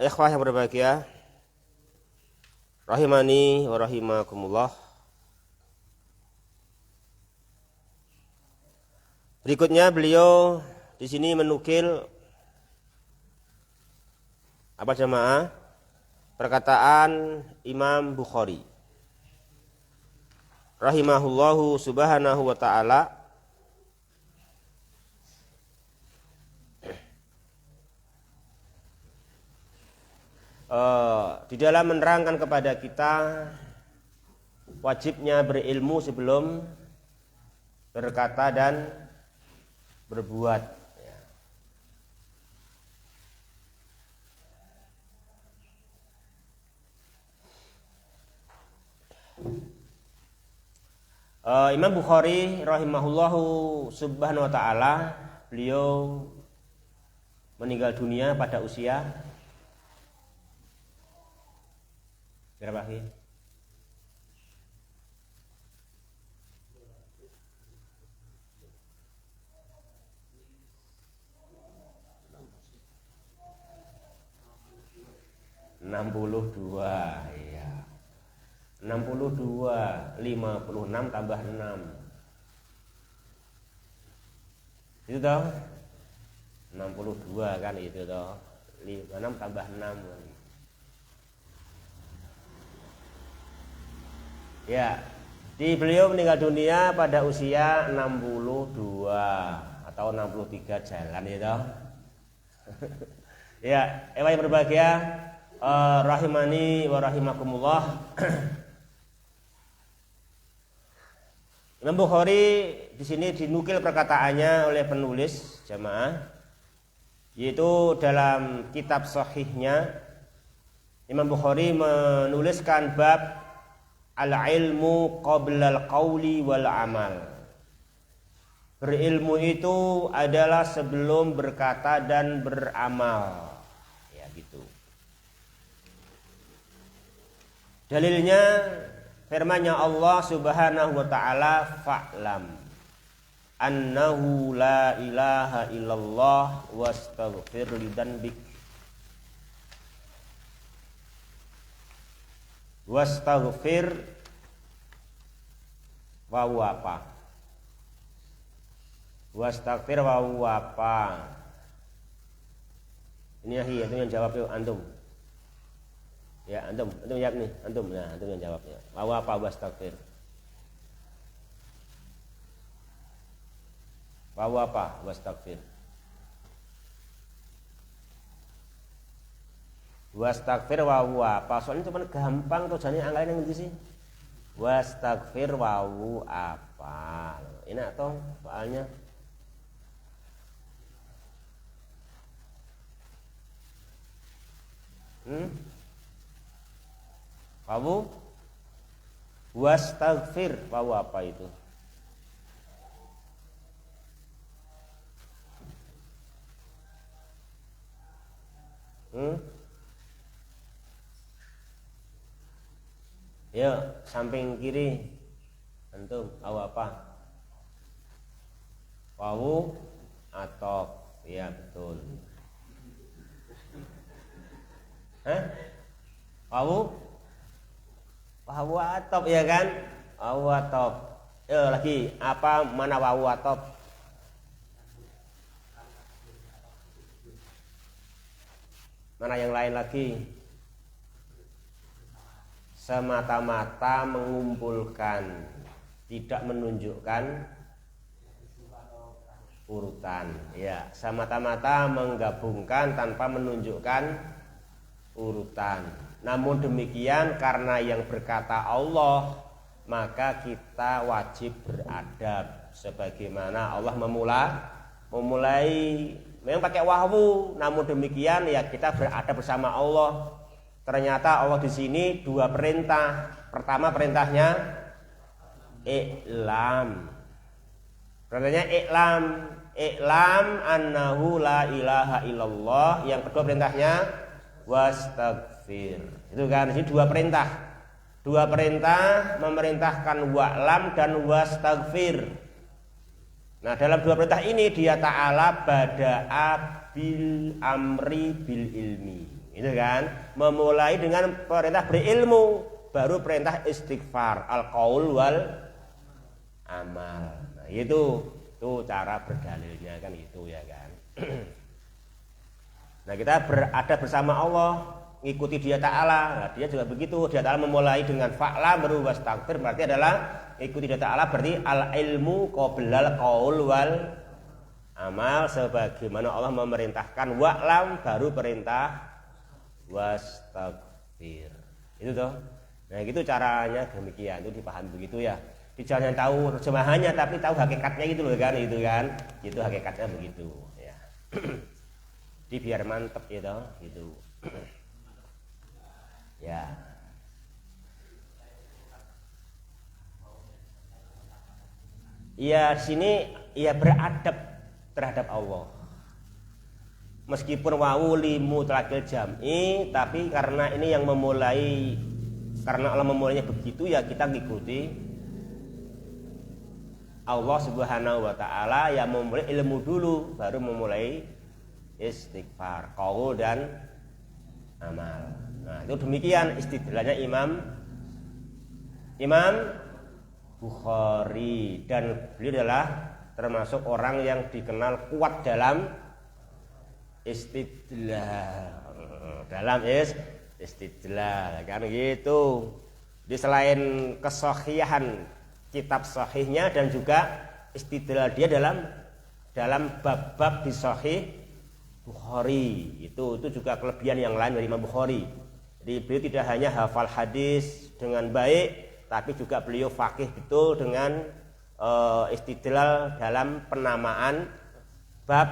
Ikhwah yang berbahagia, rahimani wa rahimakumullah. Berikutnya beliau di sini menukil apa jemaah? Perkataan Imam Bukhari rahimahullahu subhanahu wa ta'ala di dalam menerangkan kepada kita wajibnya berilmu sebelum berkata dan berbuat. Imam Bukhari rahimahullahu subhanahu wa ta'ala, beliau meninggal dunia pada usia berapa sih? Enam puluh dua, iya. 62, 56 tambah 6. Itu toh? 62 kan itu toh. 56 tambah 6 kan. Ya, beliau meninggal dunia pada usia 62 atau 63 jalan ya toh. Ya, yang berbahagia, rahimani wa rahimakumullah. Imam Bukhari di sini dinukil perkataannya oleh penulis jamaah, yaitu dalam kitab sahihnya Imam Bukhari menuliskan bab al-ilmu qabla al-qawli wal amal. Berilmu itu adalah sebelum berkata dan beramal. Ya gitu. Dalilnya firman-Nya Allah Subhanahu wa taala, fa'lam annahu la ilaha illallah wastaghfir lidzanbik. Wastaghfir wa apa? Wastaghfir wa apa? Ini itu yang jawab yuk antum. Ya, antum jawab nih, antum. Nah, antum yang jawabnya. Wa apa wastaghfir? Wa apa wastaghfir? Wastaghfir wa apa? Soalnya cuma gampang tuh, jane anggalan yang ngendi sih? Wastaghfir wa apa? Enak toh soalnya. Wawu wastaghfir wawu apa itu? Ya, samping kiri antum wawu apa? Wawu atau ya betul. Wawu wawu atop ya kan? Wawu atop. Lagi apa, mana wawu atop? Mana yang lain lagi? Semata-mata mengumpulkan, tidak menunjukkan urutan. Ya, semata-mata menggabungkan tanpa menunjukkan urutan. Namun demikian karena yang berkata Allah, maka kita wajib beradab sebagaimana Allah memulai memang pakai wahwu, namun demikian ya kita beradab bersama Allah. Ternyata Allah di sini dua perintah. Pertama perintahnya i'lam. Perintahnya i'lam annahu la ilaha illallah. Yang kedua perintahnya wastaghfir. Itu kan, ini dua perintah. Dua perintah memerintahkan wa'lam dan wastaghfir. Nah, dalam dua perintah ini dia ta'ala bada'a bil amri bil ilmi. Itu kan, memulai dengan perintah berilmu, baru perintah istighfar, al-qaul wal amal. Nah, itu cara berdalilnya kan itu ya kan. Nah, kita berada bersama Allah, ngikuti dia ta'ala. Nah, dia juga begitu, dia ta'ala memulai dengan fa'la baru wastaghfir, berarti adalah ikuti dia ta'ala, berarti al ilmu qoblal qaul wal amal, sebagaimana Allah memerintahkan wa'lam baru perintah wastaghfir. Itu toh. Nah, itu caranya demikian, itu dipahami begitu ya. Jangan tahu terjemahannya tapi tahu hakikatnya gitu loh kan, itu kan. Itu hakikatnya begitu ya. Jadi biar mantep gitu, gitu. Ya. Ya sini ya beradab terhadap Allah. Meskipun wawu limu telakil jam'i, tapi karena ini yang memulai, karena Allah memulainya begitu ya kita ngikuti Allah Subhanahu wa taala yang memulai ilmu dulu baru memulai istighfar, qaul dan amal. Nah, itu demikian istidlalnya Imam Bukhari, dan beliau adalah termasuk orang yang dikenal kuat dalam istidlal kan gitu. Di selain kesahihan kitab sahihnya dan juga istidlal dia dalam bab-bab di sahih Bukhari. Itu juga kelebihan yang lain dari Imam Bukhari. Jadi beliau tidak hanya hafal hadis dengan baik, tapi juga beliau faqih betul dengan istidlal dalam penamaan bab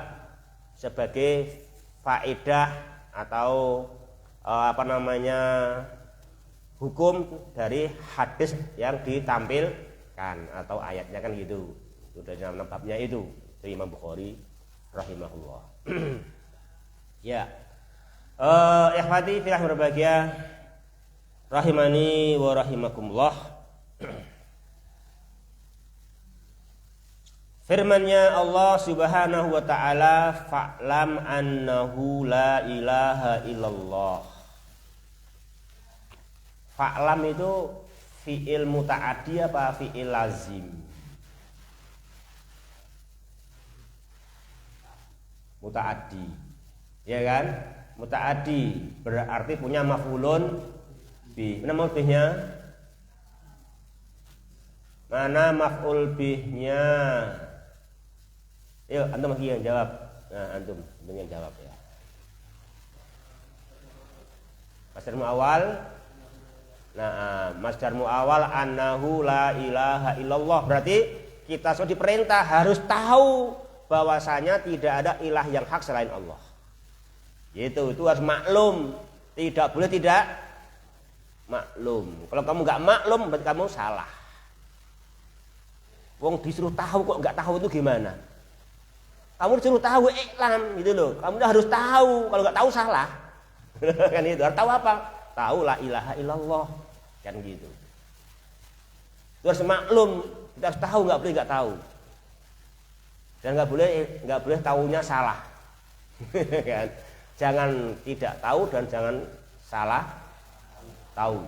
sebagai faedah atau hukum dari hadis yang ditampilkan atau ayatnya kan gitu. Itu dari nama babnya itu dari Imam Bukhari rahimahullah. Ya. Ikhwati fillah berbahagia rahimani wa rahimakumullah. Firman-Nya Allah Subhanahu wa taala, fa'lam annahu la ilaha illallah. Fa'lam itu fi'il muta'addi apa fi'il lazim? Muta'addi. Ya kan? Muta'addi berarti punya maf'ulun bi. Mana maf'ul bihnya? Mana maf'ul bihnya? Yuk, antum lagi yang jawab. Nah, antum yang jawab ya. Masdar mu'awwal. Nah, masdar mu'awwal annahu la ilaha illallah. Berarti kita sudah diperintah harus tahu bahwasanya tidak ada ilah yang hak selain Allah. Itu harus maklum. Tidak boleh tidak maklum. Kalau kamu nggak maklum berarti kamu salah. Wong disuruh tahu kok nggak tahu itu gimana? Kamu disuruh tahu iklam gitu loh. Kamu harus tahu. Kalau nggak tahu salah. Kan itu. Harus tahu apa? Tahu la ilaha illallah. Kan gitu. Itu harus maklum. Kita harus tahu, nggak boleh nggak tahu. Dan nggak boleh tahunya salah. Kan? Jangan tidak tahu dan jangan salah tahu.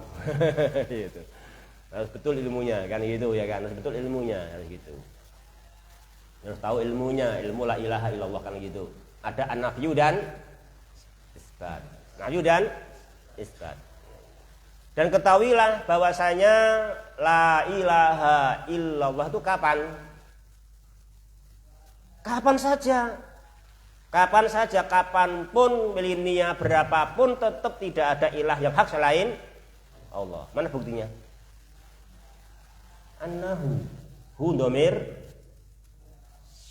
Gitu. Harus betul ilmunya kan gitu ya kan, harus betul ilmunya harus gitu. Harus tahu ilmunya, ilmu la ilaha illallah kan gitu. Ada an-nafyu dan isbat. Nafyu dan isbat. Dan ketahuilah bahwasanya la ilaha illallah itu kapan? Kapan saja. Kapan saja, kapanpun, milenia berapapun, tetap tidak ada ilah yang hak selain Allah. Mana buktinya? Annahu, hu domir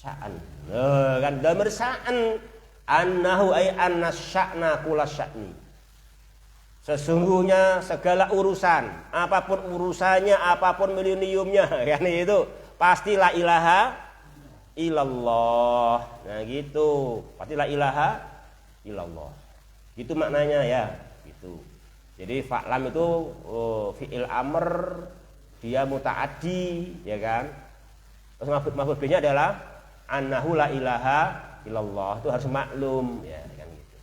sya'an. Kan domir sya'an. Annahu ay annas sya'na kula sya'ni. Sesungguhnya segala urusan, apapun urusannya, apapun mileniumnya, kan itu pasti la ilaha illallah. Nah gitu, pasti la ilaha illallah. Gitu maknanya ya, gitu. Jadi fa'lam itu fi'il amr, dia muta'addi, ya kan? Terus maf'ul bihnya adalah annahu la ilaha illallah. Itu harus maklum, ya kan gitu.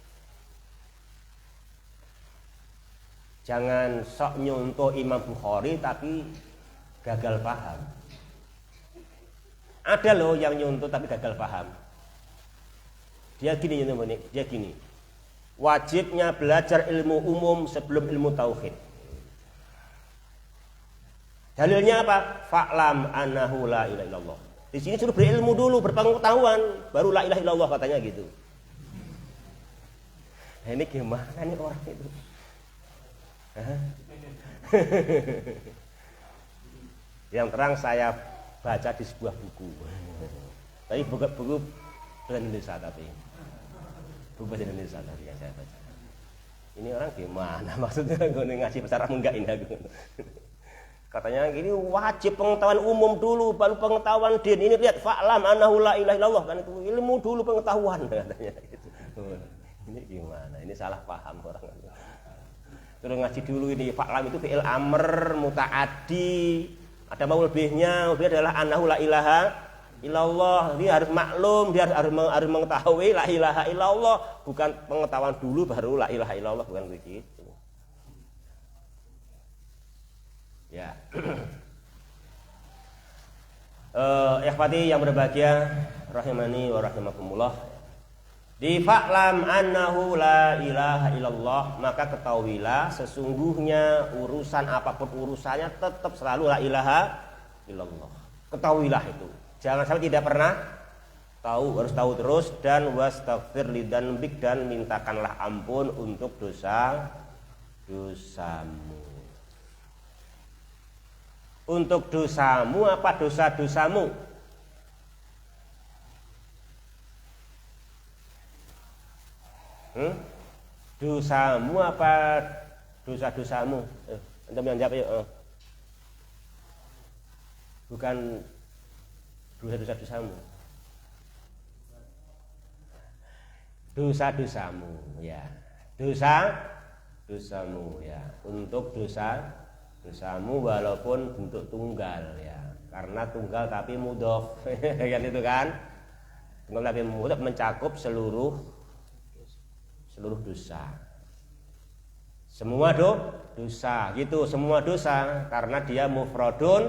Jangan sok nyontoh Imam Bukhari tapi gagal paham. Ada loh yang nyontoh tapi gagal paham. Dia gini nyontoh ini, dia gini. Wajibnya belajar ilmu umum sebelum ilmu tauhid. Dalilnya apa? Fa'lam annahu la ilaha illallah. Di sini suruh berilmu dulu, berpengetahuan, baru la ilaha illallah katanya gitu. Nah, ini gimana nih orang itu? Yang terang saya baca di sebuah buku, tapi buku bahasa Indonesia, tapi buku bahasa Indonesia tadi yang saya baca. Ini orang gimana maksudnya gue ngasih bahasa Arab enggak ini aku. Katanya gini, wajib pengetahuan umum dulu baru pengetahuan din. Ini lihat fa'lam annahu la ilaha illallah, kan itu ilmu dulu pengetahuan katanya gitu. Ini gimana? Ini salah paham orang. Terus ngaji dulu ini fa'lam itu fi'il amr muta'addi. Ada mau lebihnya adalah annahu la ilaha illallah. Dia harus maklum, dia harus mengetahui la ilaha illallah, bukan pengetahuan dulu baru la ilaha illallah, bukan begitu. Ya. Ikhwati yang berbahagia rahimani wa rahimakumullah. Di fa'lam annahu la ilaha illallah, maka ketahuilah sesungguhnya urusan apapun urusannya tetap selalu la ilaha illallah. Ketahuilah itu. Jangan sampai tidak pernah tahu, harus tahu terus. Dan wastaghfir lidzanbik, dan mintakanlah ampun untuk dosamu. Untuk dosamu apa dosa-dosamu? Dosamu apa dosa-dosamu? Antum yang jawab yuk. Bukan dosa-dosamu. Dosa-dosamu, ya. Dosamu, ya. Untuk dosamu walaupun bentuk tunggal, ya. Karena tunggal tapi mudhof. Kan itu kan? Tunggal tapi mudhof mencakup seluruh dosa. Semua dosa gitu, semua dosa karena dia mufradun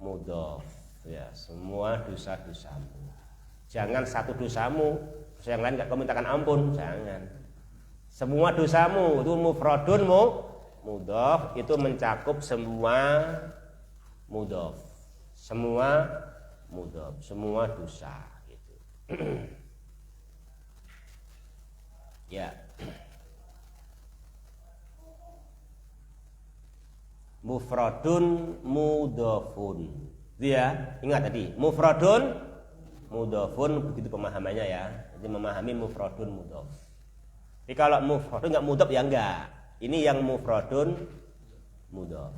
mudhof. Ya, semua dosa-dosamu. Jangan satu dosamu, dosa yang lain enggak kau mintakan ampun, jangan. Semua dosamu itu mufradun mudhof, itu mencakup semua mudhof. Semua mudhof, semua dosa gitu. Ya. Mufradun mudhofun. Ya, ingat tadi, mufradun mudhofun, begitu pemahamannya ya. Jadi memahami mufradun mudhof. Jadi kalau mufradun enggak mudhof ya enggak. Ini yang mufradun mudhof.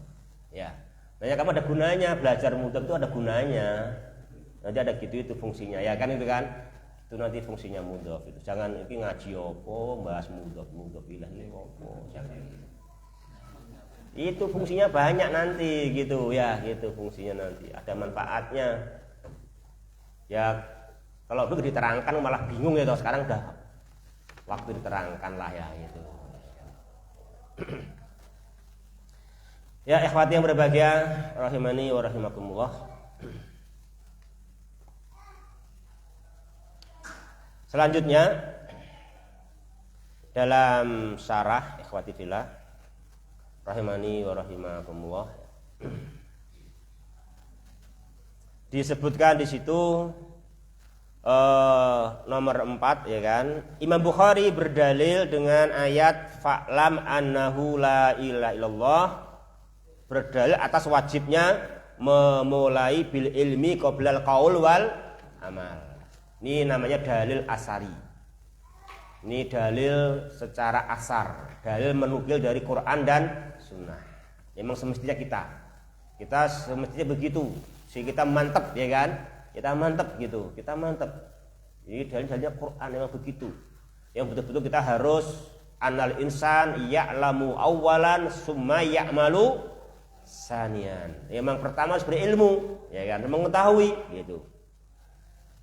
Ya. Nah, kamu ada gunanya belajar mudhof itu, ada gunanya. Nanti ada gitu itu fungsinya. Ya kan itu kan? Itu nanti fungsinya mudhof itu. Jangan iki ngaji opo bahas mudhof ilah ini opo, jangan. Itu fungsinya banyak nanti gitu ya, gitu fungsinya nanti. Ada manfaatnya. Ya kalau dulu diterangkan malah bingung ya, sekarang udah waktu diterangkan lah ya gitu. Ya ikhwati yang berbahagia rahimani wa rahimakumullah. Selanjutnya dalam syarah ikhwati fillah rahimani wa rahimakumullah, disebutkan di situ nomor 4 ya kan. Imam Bukhari berdalil dengan ayat fa'lam annahu la ilaha illallah, berdalil atas wajibnya memulai bil ilmi qoblal qaul wal amal. Ini namanya dalil asari. Ini dalil secara asar, dalil menukil dari Quran dan Sunnah. Memang semestinya kita semestinya begitu. Sehingga kita mantep ya kan. Kita mantep gitu, kita mantep. Ini dalil-dalilnya Quran memang begitu. Yang betul-betul kita harus anal insan ya'lamu awalan summa ya'malu sanian. Memang pertama harus berilmu, ya kan, mengetahui gitu.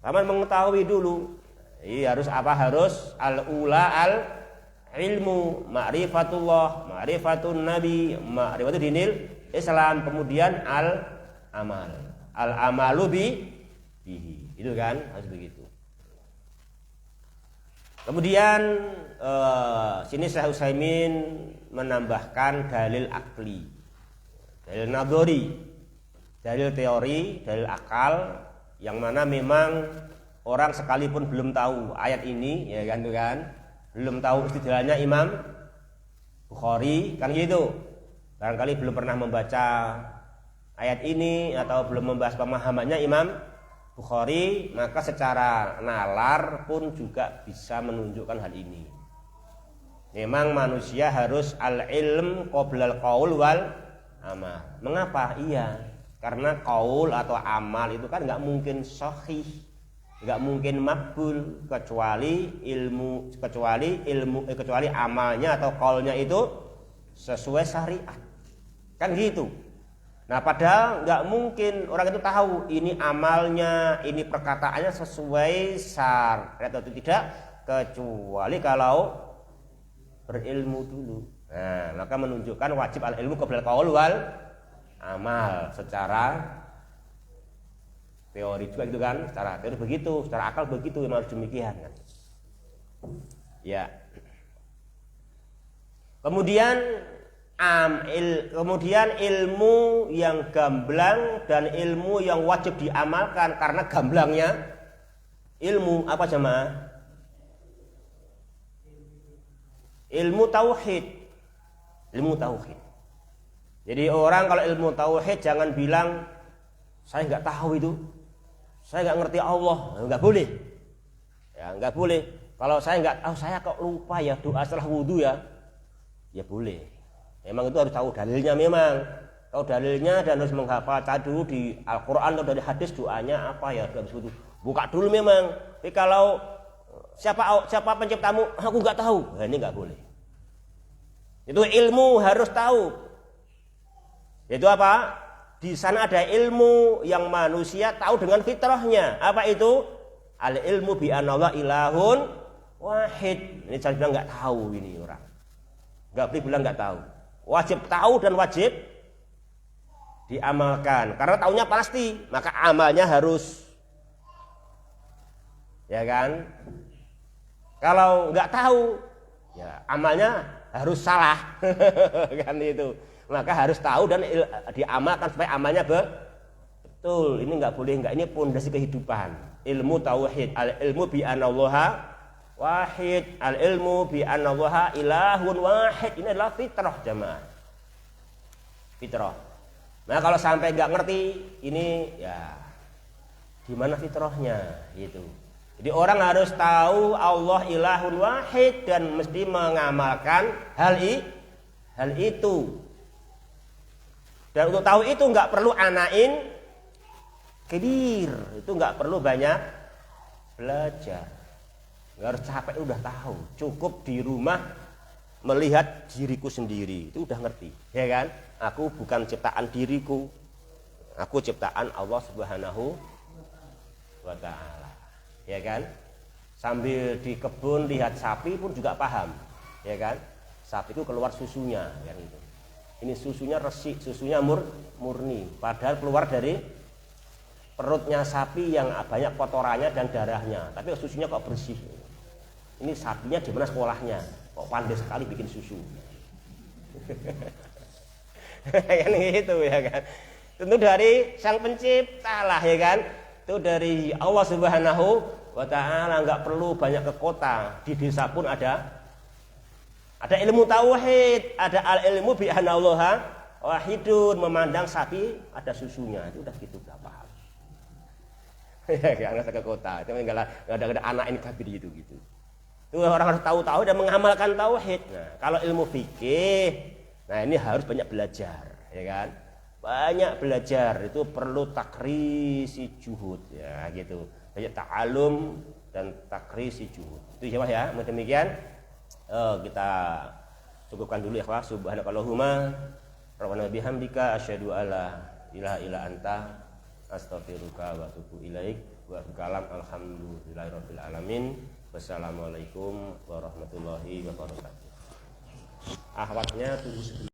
Pertama mengetahui dulu. Ini harus apa? Harus al-ula al-ilmu, ma'rifatullah, ma'rifatun nabi, ma'rifatul dinil Islam, kemudian al-amal. Al-amalu bihi. Itu kan harus begitu. Kemudian sini Syekh Utsaimin menambahkan dalil akli, dalil nadhari, dalil teori, dalil akal, yang mana memang orang sekalipun belum tahu ayat ini, ya kan, itu kan, belum tahu istidlalnya Imam Bukhari, kan gitu. Barangkali belum pernah membaca ayat ini atau belum membahas pemahamannya Imam Bukhari, maka secara nalar pun juga bisa menunjukkan hal ini. Memang manusia harus al-ilm qoblal qaul wal amal. Mengapa? Iya, karena qaul atau amal itu kan nggak mungkin sahih, nggak mungkin makbul kecuali amalnya atau qaulnya itu sesuai syariat. Kan gitu. Nah, padahal nggak mungkin orang itu tahu ini amalnya, ini perkataannya sesuai syariat atau tidak, kecuali kalau berilmu dulu. Nah, maka menunjukkan wajib al-ilmu qoblal qaul wal amal secara teori juga gitu kan, secara teori begitu, secara akal begitu, memang harus demikian kan. Ya. Kemudian ilmu yang gamblang dan ilmu yang wajib diamalkan, karena gamblangnya ilmu apa jemaah? Ilmu tauhid. Ilmu tauhid. Jadi orang kalau ilmu tauhid jangan bilang saya nggak tahu itu, saya nggak ngerti Allah, nggak boleh. Ya nggak boleh. Kalau saya nggak tahu, saya kok lupa ya doa setelah wudhu ya boleh. Memang itu harus tahu dalilnya, memang tahu dalilnya dan harus menghafal dulu di Al-Quran atau dari hadis doanya apa ya, habis itu buka dulu memang. Tapi kalau siapa penciptamu, aku nggak tahu, nah, ini nggak boleh. Itu ilmu harus tahu. Itu apa? Di sana ada ilmu yang manusia tahu dengan fitrahnya. Apa itu? Al ilmu bi anallah ilahun wahid. Ini saya bilang nggak tahu ini orang. Nggak boleh bilang nggak tahu. Wajib tahu dan wajib diamalkan. Karena tahunya pasti, maka amalnya harus. Ya kan? Kalau nggak tahu, ya amalnya harus salah. Kan itu. Maka harus tahu dan diamalkan supaya amalnya betul. Ini nggak boleh, nggak, ini pondasi kehidupan. Ilmu tauhid, al ilmu bi anallaha wahid, al ilmu bi anallaha ilahun wahid. Ini adalah fitrah jemaah, fitrah. Nah kalau sampai nggak ngerti ini, ya gimana fitrahnya gitu. Jadi orang harus tahu Allah ilahun wahid dan mesti mengamalkan hal itu. Dan untuk tahu itu nggak perlu anain kebir, itu nggak perlu banyak belajar. Nggak harus capek, udah tahu. Cukup di rumah melihat diriku sendiri, itu udah ngerti, ya kan? Aku bukan ciptaan diriku, aku ciptaan Allah Subhanahu wa Ta'ala, ya kan? Sambil di kebun lihat sapi pun juga paham, ya kan? Sapi itu keluar susunya, kan itu. Ini susunya resik, susunya murni, padahal keluar dari perutnya sapi yang banyak kotorannya dan darahnya, tapi susunya kok bersih. Ini sapinya di mana sekolahnya? Kok pandai sekali bikin susu. Kan gitu ya kan. Tentu dari Sang Pencipta lah, ya kan. itu dari Allah Subhanahu wa taala, nggak perlu banyak ke kota. Di desa pun ada ilmu tauhid, ada al ilmu bi anallaha wahidun, memandang sapi ada susunya, itu udah gitu udah paham. Ya, nggak usah ke kota, itu nggak ada anak ini kafir gitu. Itu orang harus tahu dan mengamalkan tauhid. Nah, kalau ilmu fikih, nah ini harus banyak belajar, ya kan? Banyak belajar, itu perlu takrisi juhud, ya gitu. Banyak ta'alum dan takrisi juhud. Itu ya, demikian. Kita cukupkan dulu ya, subhanakallahumma rabbana bihamdika asyhadu alla ilaha illa anta astaghfiruka wa atubu ilaik wa kalam alhamdulillahirabbil alamin. Wassalamualaikum warahmatullahi wabarakatuh. Ahwatnya tunggu